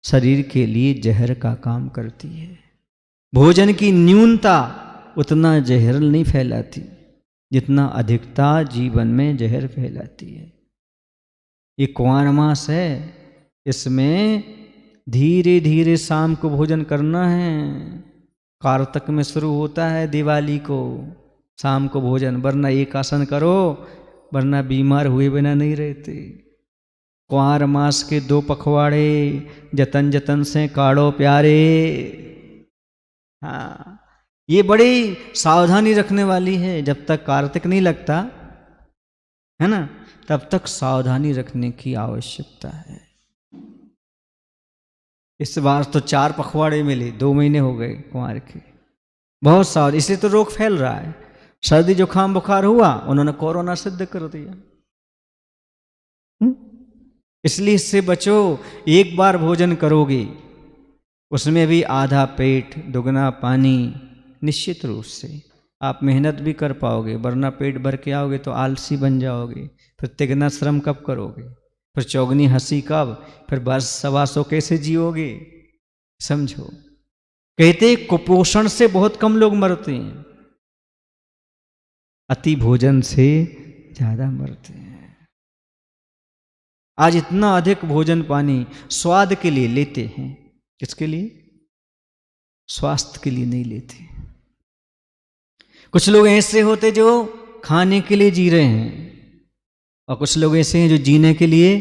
शरीर के लिए जहर का काम करती है, भोजन की न्यूनता उतना जहर नहीं फैलाती जितना अधिकता जीवन में जहर फैलाती है। ये कुंवार मास है, इसमें धीरे धीरे शाम को भोजन करना है। कार्तक में शुरू होता है दिवाली को शाम को भोजन, वरना एक आसन करो, वरना बीमार हुए बिना नहीं रहते। कुंवार मास के 2 पखवाड़े, जतन जतन से काढ़ो प्यारे। हाँ, ये बड़ी सावधानी रखने वाली है। जब तक कार्तिक नहीं लगता है ना, तब तक सावधानी रखने की आवश्यकता है। इस बार तो 4 पखवाड़े मिले, 2 महीने हो गए कुंवार के। बहुत सावधान, इसलिए तो रोग फैल रहा है। सर्दी जुकाम बुखार हुआ, उन्होंने कोरोना सिद्ध कर दिया। इसलिए इससे बचो। एक बार भोजन करोगे उसमें भी आधा पेट दुगना पानी, निश्चित रूप से आप मेहनत भी कर पाओगे, वरना पेट भर के आओगे तो आलसी बन जाओगे। फिर तिगना श्रम कब करोगे, फिर चौगनी हंसी कब, फिर वर्ष 125 कैसे जियोगे। समझो, कहते कुपोषण से बहुत कम लोग मरते हैं, अति भोजन से ज्यादा मरते हैं। आज इतना अधिक भोजन पानी स्वाद के लिए लेते हैं, किसके लिए? स्वास्थ्य के लिए नहीं लेते। कुछ लोग ऐसे होते जो खाने के लिए जी रहे हैं, और कुछ लोग ऐसे हैं जो जीने के लिए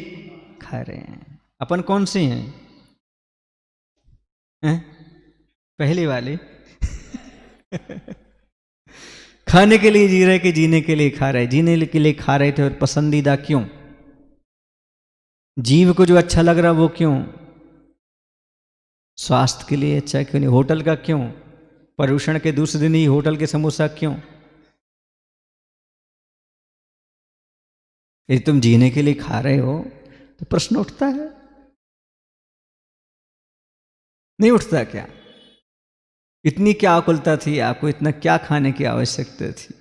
खा रहे हैं। अपन कौन से हैं? पहले वाले खाने के लिए जी रहे कि जीने के लिए खा रहे? जीने के लिए खा रहे थे, और पसंदीदा क्यों? जीव को जो अच्छा लग रहा वो क्यों? स्वास्थ्य के लिए अच्छा क्यों नहीं? होटल का क्यों? पर्यूषण के दूसरे दिन ही होटल के समोसा क्यों? यदि तुम जीने के लिए खा रहे हो तो प्रश्न उठता है, नहीं उठता क्या? इतनी क्या आकुलता थी आपको? इतना क्या खाने की आवश्यकता थी?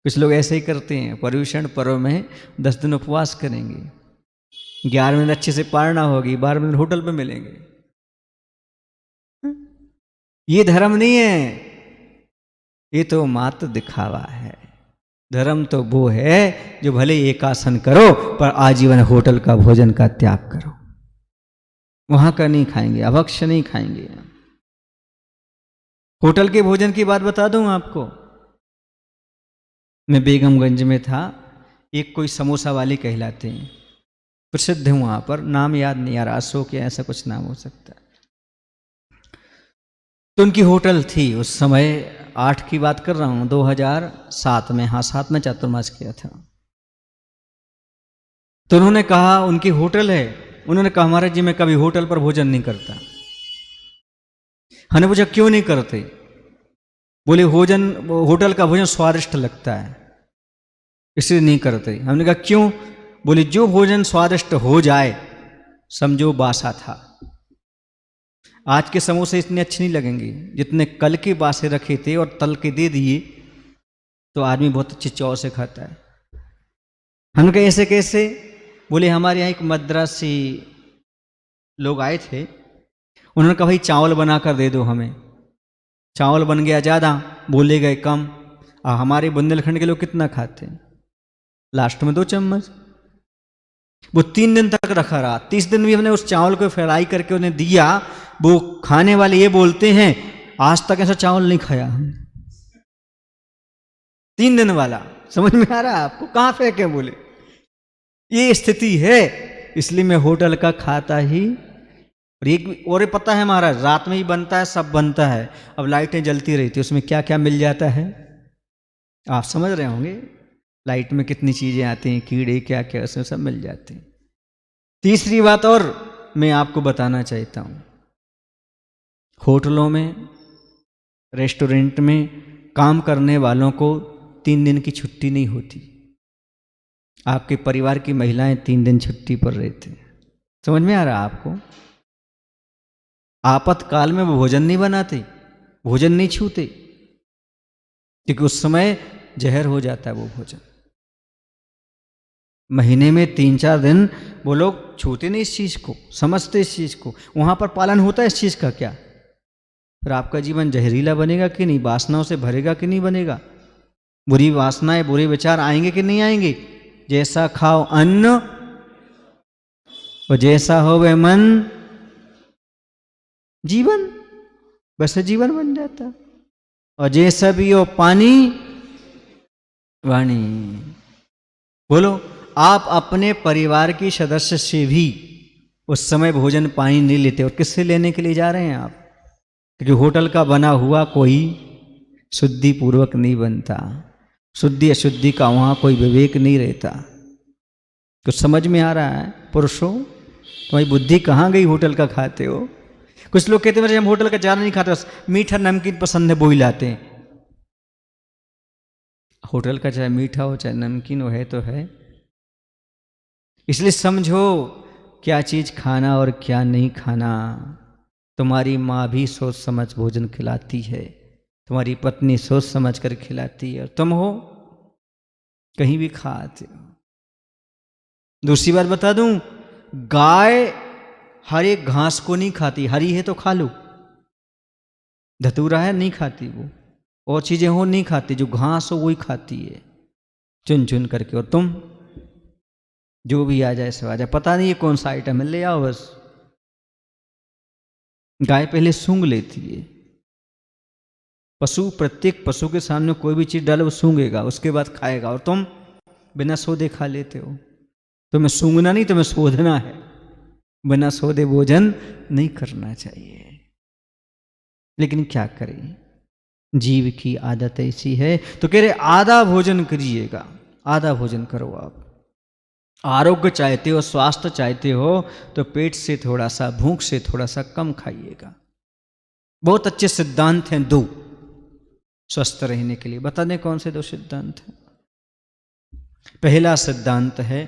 कुछ लोग ऐसे ही करते हैं, पर्यूषण पर्व में 10 दिन उपवास करेंगे, 11वें दिन अच्छे से पारना होगी, 12वें दिन होटल पे मिलेंगे। ये धर्म नहीं है, ये तो मात्र दिखावा है। धर्म तो वो है जो भले एक आसन करो पर आजीवन होटल का भोजन का त्याग करो। वहां का नहीं खाएंगे, अभक्ष्य नहीं खाएंगे। होटल के भोजन की बात बता दूं आपको। मैं बेगमगंज में था, एक कोई समोसा वाले कहलाते हैं, प्रसिद्ध है वहां पर, नाम याद नहीं आ रहा, अशोक या ऐसा कुछ नाम हो सकता है। तो उनकी होटल थी उस समय, 8 की बात कर रहा हूं, 2007 में, हाँ 7 में चातुर्मास किया था। तो उन्होंने कहा उनकी होटल है, उन्होंने कहा महाराज जी मैं कभी होटल पर भोजन नहीं करता। हमने पूछा क्यों नहीं करते? बोले होटल का भोजन स्वादिष्ट लगता है इसलिए नहीं करते। हमने कहा क्यों? बोले जो भोजन स्वादिष्ट हो जाए समझो बासा था। आज के समोसे इतने अच्छे नहीं लगेंगे जितने कल के बासे रखे थे और तल के दे दिए तो आदमी बहुत अच्छे चाव से खाता है। हमने कहा ऐसे कैसे? बोले हमारे यहाँ एक मद्रासी लोग आए थे, उन्होंने कहा भाई चावल बना कर दे दो हमें। चावल बन गया ज़्यादा, बोले गए कम। हमारे बुंदेलखंड के लोग कितना खाते हैं? लास्ट में 2 चम्मच। वो 3 दिन तक रखा रहा। 30 दिन भी हमने उस चावल को फ्राई करके उन्हें दिया। वो खाने वाले ये बोलते हैं आज तक ऐसा चावल नहीं खाया हमने। 3 दिन वाला, समझ में आ रहा है आपको? कहाँ फेंके? बोले ये स्थिति है, इसलिए मैं होटल का खाता ही। और पता है महाराज, रात में ही बनता है, सब बनता है। अब लाइटें जलती रहती है, उसमें क्या क्या मिल जाता है आप समझ रहे होंगे। लाइट में कितनी चीजें आती हैं, कीड़े क्या क्या, उसमें सब मिल जाते हैं। तीसरी बात और मैं आपको बताना चाहता हूं, होटलों में, रेस्टोरेंट में काम करने वालों को 3 दिन की छुट्टी नहीं होती। आपके परिवार की महिलाएं 3 दिन छुट्टी पर रहते हैं। समझ में आ रहा आपको? आपातकाल में वो भोजन नहीं बनाते, भोजन नहीं छूते, क्योंकि उस समय जहर हो जाता है वो भोजन। महीने में 3-4 दिन वो लोग छूते नहीं इस चीज को, समझते इस चीज को। वहां पर पालन होता है इस चीज का क्या? फिर आपका जीवन जहरीला बनेगा कि नहीं? वासनाओं से भरेगा कि नहीं बनेगा? बुरी वासनाएं, बुरे विचार आएंगे कि नहीं आएंगे? जैसा खाओ अन्न और जैसा हो वह मन, जीवन वैसे जीवन बन जाता। और जैसा भी हो पानी वाणी। बोलो, आप अपने परिवार की सदस्य से भी उस समय भोजन पानी नहीं लेते, और किससे लेने के लिए जा रहे हैं आप? क्योंकि होटल का बना हुआ कोई शुद्धि पूर्वक नहीं बनता। शुद्धि अशुद्धि का वहां कोई विवेक नहीं रहता। कुछ समझ में आ रहा है पुरुषों? तुम्हारी बुद्धि कहाँ गई? होटल का खाते हो। कुछ लोग कहते हैं हम होटल का ज्यादा नहीं खाते, मीठा नमकीन पसंद है वो ही लाते हैं। होटल का चाहे मीठा हो चाहे नमकीन हो, है तो है। इसलिए समझो क्या चीज खाना और क्या नहीं खाना। तुम्हारी माँ भी सोच समझ भोजन खिलाती है, तुम्हारी पत्नी सोच समझ कर खिलाती है, और तुम हो कहीं भी खाते हो। दूसरी बात बता दूं, गाय हर एक घास को नहीं खाती। हरी है तो खा लो, धतूरा है नहीं खाती वो, और चीजें हो नहीं खाती, जो घास हो वही खाती है। चुन चुन करके, और तुम जो भी आ जाए सब आ जाए, पता नहीं ये कौन सा आइटम है, ले आओ बस। गाय पहले सूंघ लेती है। पशु, प्रत्येक पशु के सामने कोई भी चीज डालो वो सूंघेगा, उसके बाद खाएगा, और तुम बिना सोधे खा लेते हो। तुम्हें सूंघना नहीं, तुम्हें शोधना है। बिना सोधे भोजन नहीं करना चाहिए। लेकिन क्या करें, जीव की आदत ऐसी है। तो कह रहे आधा भोजन करिएगा, आधा भोजन करो। आप आरोग्य चाहते हो, स्वास्थ्य चाहते हो, तो पेट से थोड़ा सा, भूख से थोड़ा सा कम खाइएगा। बहुत अच्छे सिद्धांत हैं दो स्वस्थ रहने के लिए। बता दें कौन से दो सिद्धांत हैं। पहला सिद्धांत है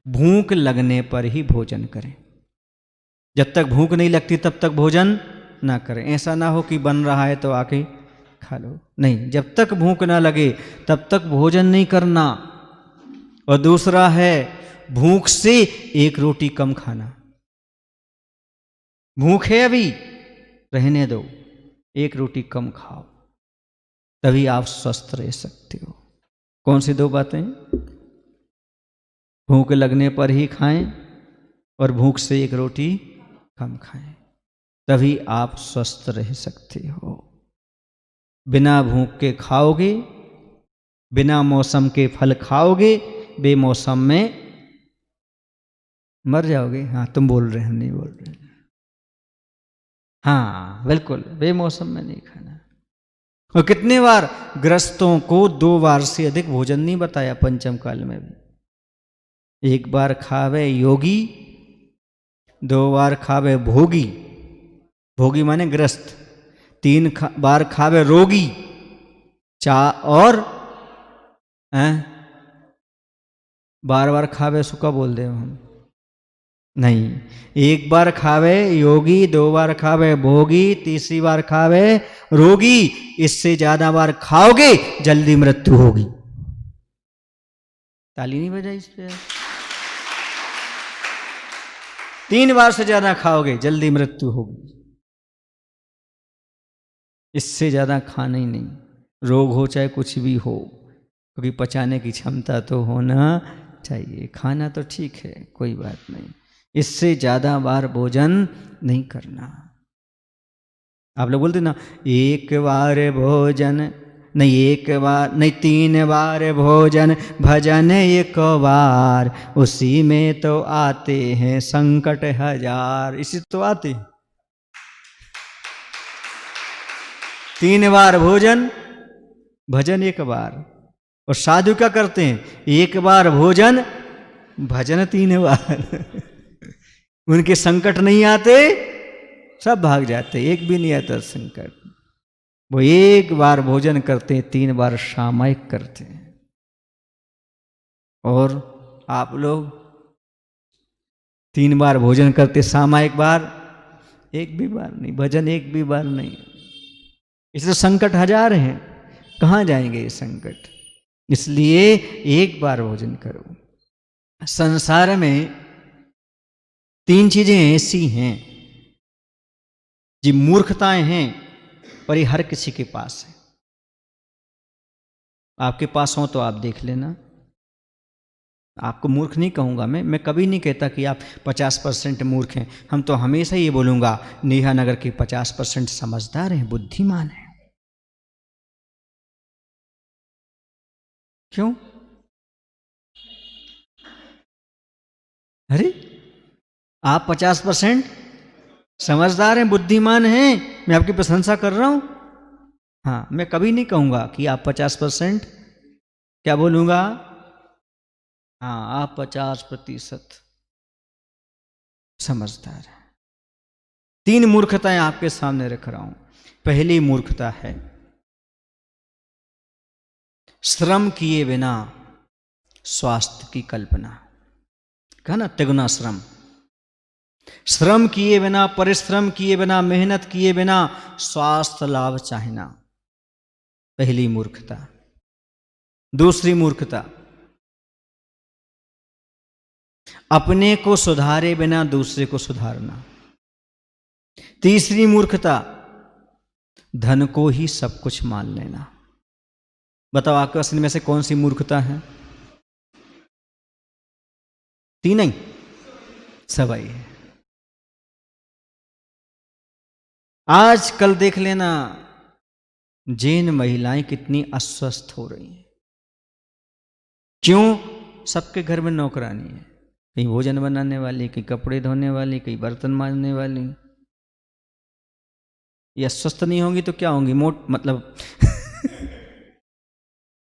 भूख लगने पर ही भोजन करें। जब तक भूख नहीं लगती तब तक भोजन ना करें। ऐसा ना हो कि बन रहा है तो आके खा लो, नहीं, जब तक भूख ना लगे तब तक भोजन नहीं करना। और दूसरा है भूख से एक रोटी कम खाना। भूख है अभी, रहने दो, एक रोटी कम खाओ, तभी आप स्वस्थ रह सकते हो। कौन सी दो बातें? भूख लगने पर ही खाएं और भूख से एक रोटी कम खाएं, तभी आप स्वस्थ रह सकते हो। बिना भूख के खाओगे, बिना मौसम के फल खाओगे, बेमौसम में मर जाओगे। हाँ, तुम बोल रहे, हम नहीं बोल रहे। हाँ बिल्कुल, बेमौसम में नहीं खाना। और कितने बार ग्रस्तों को 2 बार से अधिक भोजन नहीं बताया पंचम काल में भी। 1 बार खावे योगी, 2 बार खावे भोगी, भोगी माने ग्रस्त, 3 बार खावे रोगी, और बार बार खावे सुखा बोल दे हम नहीं। 1 बार खावे योगी, 2 बार खावे भोगी, तीसरी बार खावे रोगी। इससे ज्यादा बार खाओगे जल्दी मृत्यु होगी। ताली नहीं बजाई इस पे? 3 बार से ज्यादा खाओगे जल्दी मृत्यु होगी। इससे ज्यादा खाना ही नहीं, रोग हो चाहे कुछ भी हो, क्योंकि पचाने की क्षमता तो होना चाहिए। खाना तो ठीक है, कोई बात नहीं, इससे ज्यादा बार भोजन नहीं करना। आप लोग बोलते ना 1 बार भोजन, नहीं 1 बार नहीं 3 बार भोजन, भजन 1 बार, उसी में तो आते हैं संकट 1000। इसी तो आते हैं। 3 बार भोजन, भजन 1 बार। और साधु क्या करते हैं? 1 बार भोजन, भजन 3 बार। उनके संकट नहीं आते, सब भाग जाते, एक भी नहीं आता संकट। वो 1 बार भोजन करते हैं, 3 बार सामायिक करते हैं। और आप लोग 3 बार भोजन करते, सामायिक बार 1 भी बार नहीं, भजन 1 भी बार नहीं। इसलिए संकट 1000 हैं, कहाँ जाएंगे ये संकट? इसलिए 1 बार भोजन करो। संसार में 3 चीजें ऐसी हैं जी मूर्खताएं हैं, पर ये हर किसी के पास है। आपके पास हो तो आप देख लेना। आपको मूर्ख नहीं कहूंगा मैं कभी नहीं कहता कि आप 50% मूर्ख हैं। हम तो हमेशा ये बोलूंगा नेहा नगर के 50% समझदार हैं, बुद्धिमान हैं। क्यों? अरे आप 50% समझदार हैं, बुद्धिमान हैं, मैं आपकी प्रशंसा कर रहा हूं। हाँ, मैं कभी नहीं कहूंगा कि आप 50%, क्या बोलूंगा? हाँ, आप 50% समझदार हैं। 3 मूर्खताएं आपके सामने रख रहा हूं। पहली मूर्खता है श्रम किए बिना स्वास्थ्य की कल्पना। कहा ना, तिगुना श्रम। श्रम किए बिना, परिश्रम किए बिना, मेहनत किए बिना स्वास्थ्य लाभ चाहना, पहली मूर्खता। दूसरी मूर्खता, अपने को सुधारे बिना दूसरे को सुधारना। तीसरी मूर्खता, धन को ही सब कुछ मान लेना। बताओ आपके पास इनमें से कौन सी मूर्खता है? तीन ही सवाई है। आज कल देख लेना जैन महिलाएं कितनी अस्वस्थ हो रही हैं। क्यों? सबके घर में नौकरानी है, कहीं भोजन बनाने वाली, कहीं कपड़े धोने वाली, कहीं बर्तन मांजने वाली। ये अस्वस्थ नहीं होंगी तो क्या होंगी? मोट मतलब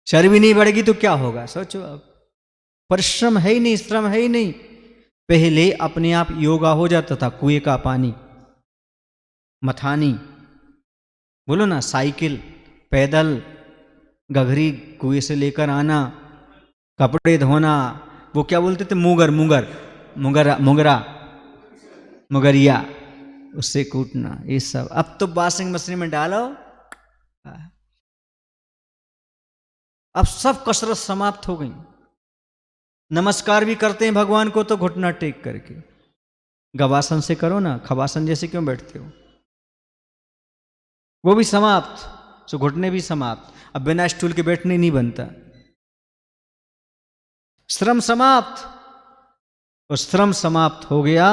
शरीर भी नहीं बढ़ेगी तो क्या होगा? सोचो आप। परिश्रम है ही नहीं, श्रम है ही नहीं। पहले अपने आप योगा हो जाता था, कुएं का पानी, मथानी, बोलो ना, साइकिल, पैदल, गघरी कुएं से लेकर आना, कपड़े धोना, वो क्या बोलते थे, मुगरा, मुगरिया, उससे कूटना, ये सब। अब तो वॉशिंग मशीन में डालो, अब सब कसरत समाप्त हो गई। नमस्कार भी करते हैं भगवान को तो घुटना टेक करके। गवासन से करो ना, खवासन जैसे क्यों बैठते हो? वो भी समाप्त, सो घुटने भी समाप्त। अब बिना स्टूल के बैठने नहीं बनता। श्रम समाप्त, और श्रम समाप्त हो गया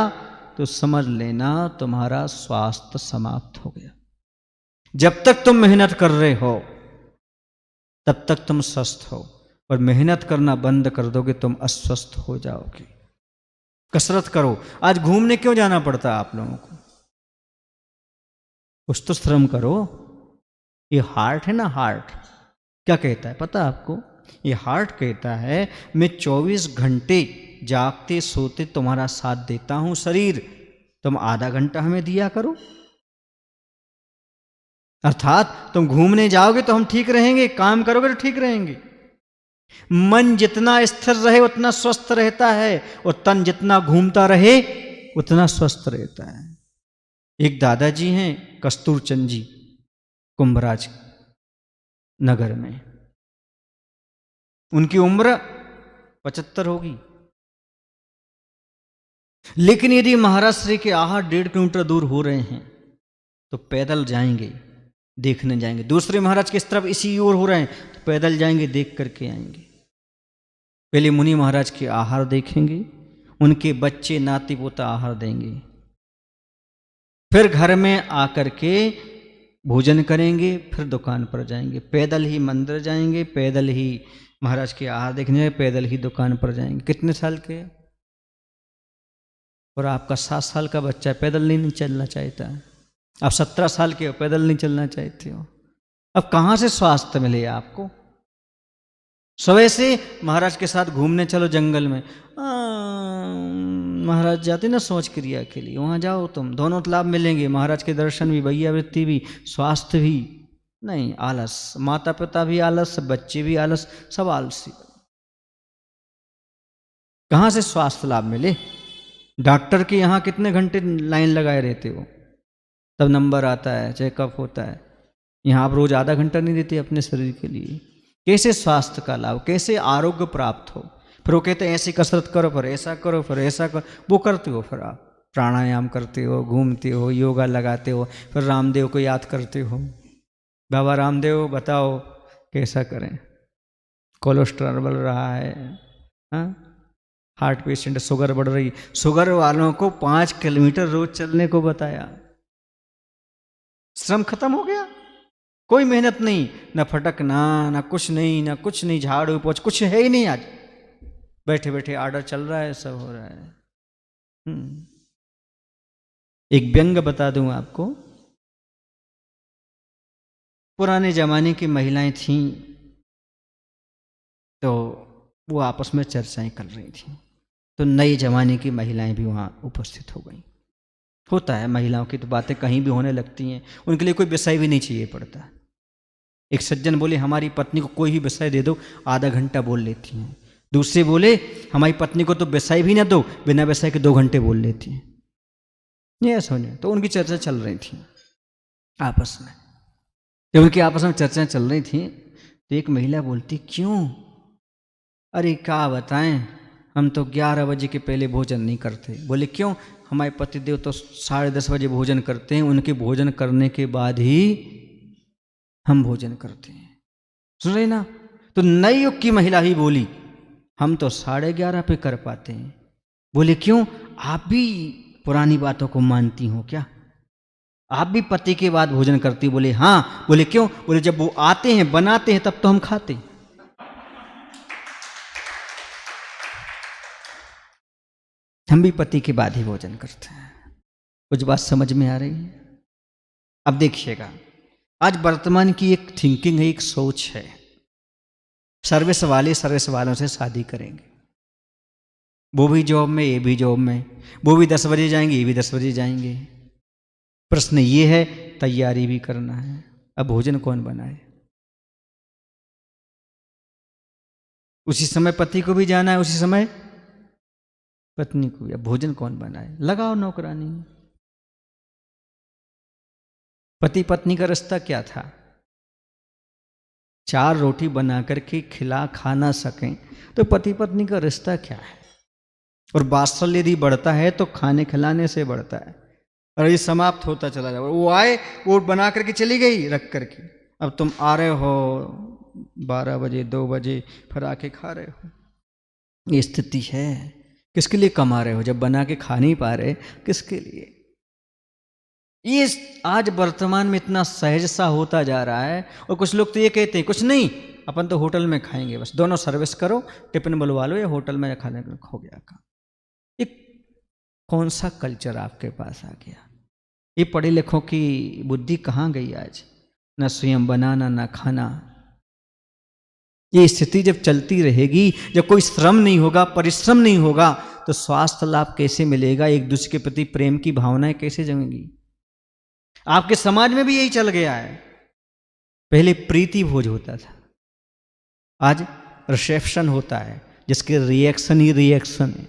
तो समझ लेना तुम्हारा स्वास्थ्य समाप्त हो गया। जब तक तुम मेहनत कर रहे हो तब तक तुम स्वस्थ हो, और मेहनत करना बंद कर दोगे तुम अस्वस्थ हो जाओगे। कसरत करो। आज घूमने क्यों जाना पड़ता है आप लोगों को? कुछ तो श्रम करो। ये हार्ट है ना, हार्ट क्या कहता है पता है आपको? ये हार्ट कहता है मैं 24 घंटे जागते सोते तुम्हारा साथ देता हूं शरीर, तुम आधा घंटा हमें दिया करो। अर्थात तुम घूमने जाओगे तो हम ठीक रहेंगे, काम करोगे तो ठीक रहेंगे। मन जितना स्थिर रहे उतना स्वस्थ रहता है, और तन जितना घूमता रहे उतना स्वस्थ रहता है। एक दादाजी हैं कस्तूरचंद जी, कुंभराज नगर में। उनकी उम्र 75 होगी, लेकिन यदि महाराष्ट्र के आहार 1.5 किलोमीटर दूर हो रहे हैं तो पैदल जाएंगे, देखने जाएंगे। दूसरे महाराज किस तरफ इसी ओर हो रहे हैं तो पैदल जाएंगे, देख करके आएंगे। पहले मुनि महाराज के आहार देखेंगे, उनके बच्चे नाती पोता आहार देंगे, फिर घर में आकर के भोजन करेंगे, फिर दुकान पर जाएंगे। पैदल ही मंदिर जाएंगे, पैदल ही महाराज के आहार देखने जाएंगे, पैदल ही दुकान पर जाएंगे। कितने साल के? और आपका 7 साल का बच्चा पैदल नहीं चलना चाहता है, आप 17 साल के हो, पैदल नहीं चलना चाहते हो। अब कहाँ से स्वास्थ्य मिले आपको? सुबह से महाराज के साथ घूमने चलो जंगल में, महाराज जाते ना सोच क्रिया के लिए, वहाँ जाओ तुम, दोनों लाभ मिलेंगे, महाराज के दर्शन भी, वैयावृत्ति भी, स्वास्थ्य भी। नहीं, आलस, माता पिता भी आलस, बच्चे भी आलस, सब आलसी। कहाँ से स्वास्थ्य लाभ मिले? डॉक्टर के यहाँ कितने घंटे लाइन लगाए रहते हो, तब नंबर आता है, चेकअप होता है। यहाँ आप रोज आधा घंटा नहीं देते अपने शरीर के लिए। कैसे स्वास्थ्य का लाभ, कैसे आरोग्य प्राप्त हो? फिर वो कहते हैं ऐसी कसरत करो, फिर ऐसा करो, फिर ऐसा करो। वो करते हो, फिर आप प्राणायाम करते हो, घूमते हो, योगा लगाते हो, फिर रामदेव को याद करते हो, बाबा रामदेव बताओ कैसा करें, कोलेस्ट्रॉल बढ़ रहा है, हाँ, हार्ट पेशेंट, शुगर बढ़ रही, शुगर वालों को 5 किलोमीटर रोज चलने को बताया। श्रम खत्म हो गया, कोई मेहनत नहीं, ना फटकना, ना कुछ नहीं, ना कुछ नहीं, झाड़ू पोछ कुछ है ही नहीं। आज बैठे बैठे ऑर्डर चल रहा है, सब हो रहा है। एक व्यंग बता दूं आपको। पुराने जमाने की महिलाएं थीं तो वो आपस में चर्चाएं कर रही थीं, तो नए जमाने की महिलाएं भी वहाँ उपस्थित हो गई। होता है, महिलाओं की तो बातें कहीं भी होने लगती हैं, उनके लिए कोई विषय भी नहीं चाहिए पड़ता। एक सज्जन बोले हमारी पत्नी को कोई भी विषय दे दो, आधा घंटा बोल लेती हैं। दूसरे बोले हमारी पत्नी को तो विषय भी ना दो, बिना विषय के 2 घंटे बोल लेती हैं। ये सुने, तो उनकी चर्चा चल रही थी आपस में। जब उनकी आपस में चर्चा चल रही थी तो एक महिला बोलती, क्यों? अरे क्या बताएं, हम तो 11 बजे के पहले भोजन नहीं करते। बोले क्यों? हमारे पतिदेव तो 10:30 बजे भोजन करते हैं, उनके भोजन करने के बाद ही हम भोजन करते हैं। सुन रहे ना? तो नई युग की महिला ही बोली, हम तो 11:30 पे कर पाते हैं, बोले क्यों, आप भी पुरानी बातों को मानती हो क्या, आप भी पति के बाद भोजन करती हो? बोले हाँ। बोले क्यों? बोले जब वो आते हैं बनाते हैं तब तो हम खाते हैं। हम भी पति के बाद ही भोजन करते हैं। कुछ बात समझ में आ रही है? अब देखिएगा, आज वर्तमान की एक थिंकिंग है, एक सोच है, सर्विस वालों से शादी करेंगे, वो भी जॉब में ये भी जॉब में, वो भी 10 बजे जाएंगे ये भी 10 बजे जाएंगे। प्रश्न ये है, तैयारी भी करना है, अब भोजन कौन बनाए? उसी समय पति को भी जाना है, उसी समय पत्नी को भी, अब भोजन कौन बनाए? लगाओ नौकरानी। पति पत्नी का रिश्ता क्या था? 4 रोटी बना करके खा ना सकें तो पति पत्नी का रिश्ता क्या है? और वात्सल्य यदि बढ़ता है तो खाने खिलाने से बढ़ता है, और ये समाप्त होता चला जाए। वो आए, वो बना करके चली गई रख करके, अब तुम आ रहे हो 12 बजे 2 बजे फिर आके खा रहे हो। ये स्थिति है। किसके लिए कमा रहे हो जब बना के खा नहीं पा रहे? किसके लिए? ये आज वर्तमान में इतना सहज सा होता जा रहा है। और कुछ लोग तो ये कहते हैं कुछ नहीं, अपन तो होटल में खाएंगे, बस दोनों सर्विस करो, टिफिन बुलवा लो, या होटल में खाने हो गया काम। ये कौन सा कल्चर आपके पास आ गया? ये पढ़े लिखों की बुद्धि कहाँ गई आज? न स्वयं बनाना न खाना। ये स्थिति जब चलती रहेगी, जब कोई श्रम नहीं होगा, परिश्रम नहीं होगा, तो स्वास्थ्य लाभ कैसे मिलेगा? एक दूसरे के प्रति प्रेम की भावनाएं कैसे जमेंगी? आपके समाज में भी यही चल गया है। पहले प्रीति भोज होता था, आज रिसेप्शन होता है, जिसके रिएक्शन ही रिएक्शन है।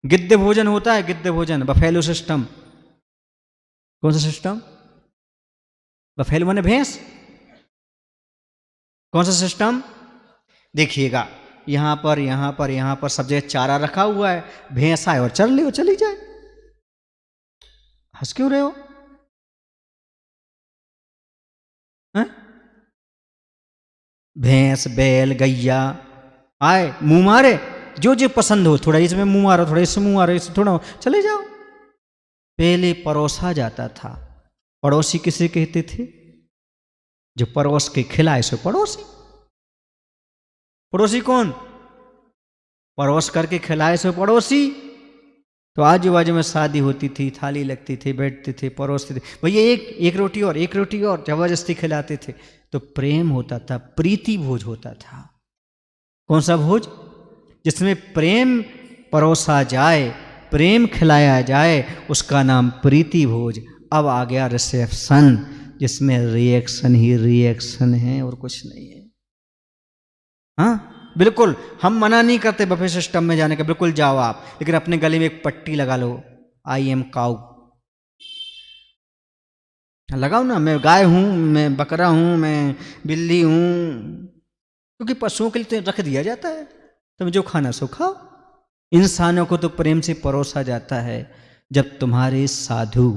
गिद्ध भोजन होता है, गिद्ध भोजन, बफेलो सिस्टम। कौन सा सिस्टम? बफेलो माने भैंस। कौन सा सिस्टम? देखिएगा, यहां पर सब जगह चारा रखा हुआ है, भैंस आए और चल ले, चली जाए। हंस क्यों रहे हो? भैंस बैल गैया आए, मुंह मारे, जो जो पसंद हो, थोड़ा इसमें मुंह मारो, थोड़ा इसमें मुंह मारो, इसमें थोड़ा, चले जाओ। पहले परोसा जाता था। पड़ोसी किसे कहते थे? जो परोस के खिलाए सो पड़ोसी। पड़ोसी कौन? परोस करके खिलाए सो पड़ोसी। तो आजू बाजू में शादी होती थी, थाली लगती थी, बैठते थे, परोसते थे, भैया एक रोटी और, एक रोटी और, जबरदस्ती खिलाते थे। तो प्रेम होता था, प्रीति भोज होता था। कौन सा भोज? जिसमें प्रेम परोसा जाए, प्रेम खिलाया जाए, उसका नाम प्रीति भोज। अब आ गया रिसेप्शन, जिसमें रिएक्शन ही रिएक्शन है और कुछ नहीं है। हाँ बिल्कुल, हम मना नहीं करते बफे सिस्टम में जाने का, बिल्कुल जाओ आप, लेकिन अपने गले में एक पट्टी लगा लो, आई एम काऊ। लगाओ ना, मैं गाय हूं, मैं बकरा हूं, मैं बिल्ली हूं, क्योंकि पशुओं के लिए तो रख दिया जाता है, तुम जो खाना सो खाओ। इंसानों को तो प्रेम से परोसा जाता है। जब तुम्हारे साधु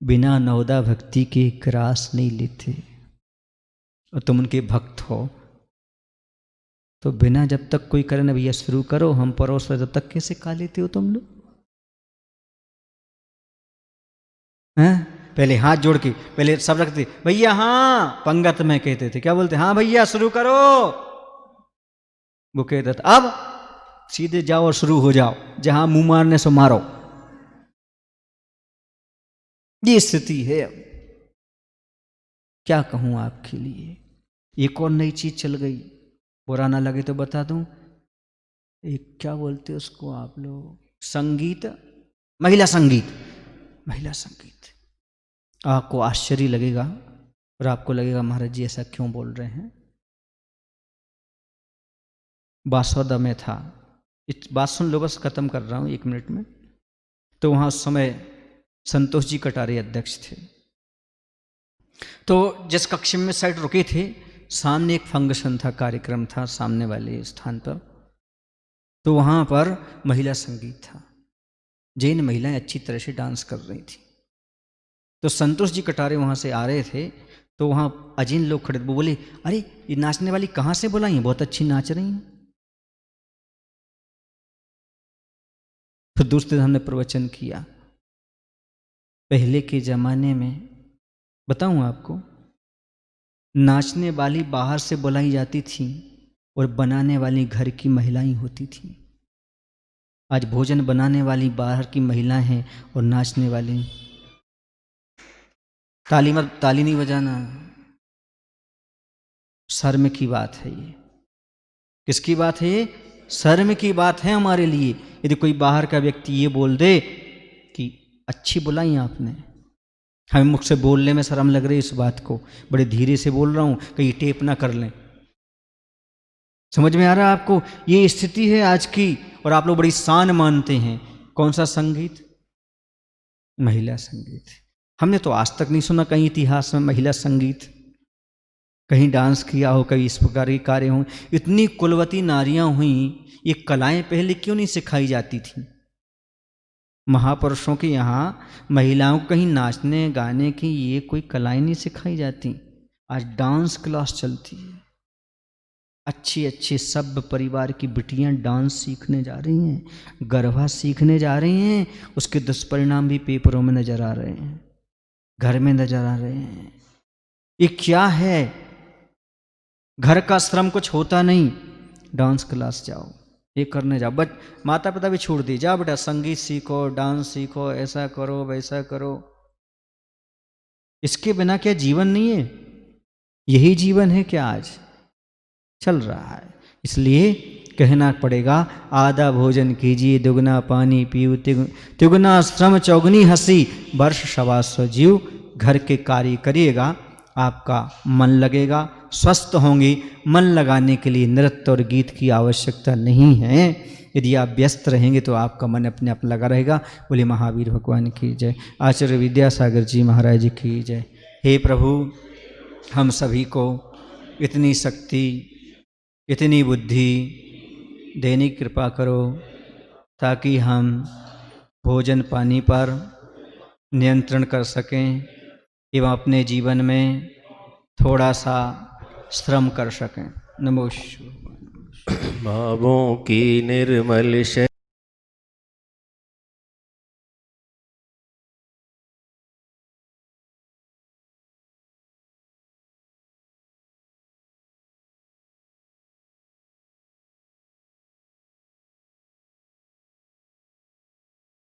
बिना नवदा भक्ति के ग्रास नहीं लेते और तुम उनके भक्त हो, तो बिना जब तक कोई करे ना, भैया शुरू करो, हम परोस रहे, तब तक कैसे खा लेते हो तुम लोग? हैं? पहले हाथ जोड़ के पहले सब रखते, भैया हाँ, पंगत में कहते थे, क्या बोलते? हाँ भैया शुरू करो। वो कहता था अब सीधे जाओ और शुरू हो जाओ, जहां मुंह मारने से मारो। ये स्थिति है। अब क्या कहूं आपके लिए? एक और नई चीज चल गई, बुरा ना लगे तो बता दूं, एक क्या बोलते उसको आप लोग, संगीत, महिला संगीत। महिला संगीत आपको आश्चर्य लगेगा और आपको लगेगा महाराज जी ऐसा क्यों बोल रहे हैं। बासौदा में था, इस बात सुन लो, बस खत्म कर रहा हूं 1 मिनट में। तो वहां उस समय संतोष जी कटारे अध्यक्ष थे। तो जिस कक्ष में साइड रुके थे, सामने एक फंक्शन था, कार्यक्रम था सामने वाले स्थान पर। तो वहां पर महिला संगीत था, जैन महिलाएं अच्छी तरह से डांस कर रही थी। तो संतोष जी कटारे वहां से आ रहे थे, तो वहां अजीन लोग खड़े, वो बोले अरे ये नाचने वाली कहाँ से बुलाई हैं, बहुत अच्छी नाच रही हैं। फिर दूसरे दिन हमने प्रवचन किया। पहले के ज़माने में बताऊं आपको, नाचने वाली बाहर से बुलाई जाती थी और बनाने वाली घर की महिलाएं होती थी। आज भोजन बनाने वाली बाहर की महिलाएं हैं और नाचने वाली। ताली नहीं बजाना, शर्म की बात है ये। किसकी बात है ये? शर्म की बात है हमारे लिए। यदि कोई बाहर का व्यक्ति ये बोल दे कि अच्छी बुलाई आपने, हमें मुझसे बोलने में शर्म लग रही है, इस बात को बड़े धीरे से बोल रहा हूं कहीं टेप ना कर लें। समझ में आ रहा है आपको? ये स्थिति है आज की, और आप लोग बड़ी शान मानते हैं। कौन सा संगीत? महिला संगीत। हमने तो आज तक नहीं सुना कहीं इतिहास में महिला संगीत, कहीं डांस किया हो, कहीं इस प्रकार के कार्य हों। इतनी कुलवती नारियां हुई, ये कलाएं पहले क्यों नहीं सिखाई जाती थी? महापुरुषों के यहाँ महिलाओं को कहीं नाचने गाने की ये कोई कलाएं नहीं सिखाई जाती। आज डांस क्लास चलती है। अच्छी अच्छी सब परिवार की बिटियां डांस सीखने जा रही हैं, गरबा सीखने जा रही हैं। उसके दुष्परिणाम भी पेपरों में नजर आ रहे हैं, घर में नजर आ रहे हैं। ये क्या है? घर का श्रम कुछ होता नहीं, डांस क्लास जाओ, ये करने जाओ। बट माता पिता भी छोड़ दी, जाओ बेटा संगीत सीखो, डांस सीखो, ऐसा करो वैसा करो। इसके बिना क्या जीवन नहीं है? यही जीवन है क्या आज चल रहा है? इसलिए कहना पड़ेगा, आधा भोजन कीजिए, दुगना पानी पियो, तिगुना श्रम चौगुनी हंसी, वर्ष 125 जीव। घर के कार्य करिएगा, आपका मन लगेगा, स्वस्थ होंगे। मन लगाने के लिए नृत्य और गीत की आवश्यकता नहीं है। यदि आप व्यस्त रहेंगे तो आपका मन अपने आप लगा रहेगा। बोले महावीर भगवान की जय, आचार्य विद्यासागर जी महाराज जी की जय। हे प्रभु, हम सभी को इतनी शक्ति, इतनी बुद्धि देने की कृपा करो ताकि हम भोजन पानी पर नियंत्रण कर सकें एवं अपने जीवन में थोड़ा सा श्रम कर सकें। नमो शिवाय। भावों की निर्मल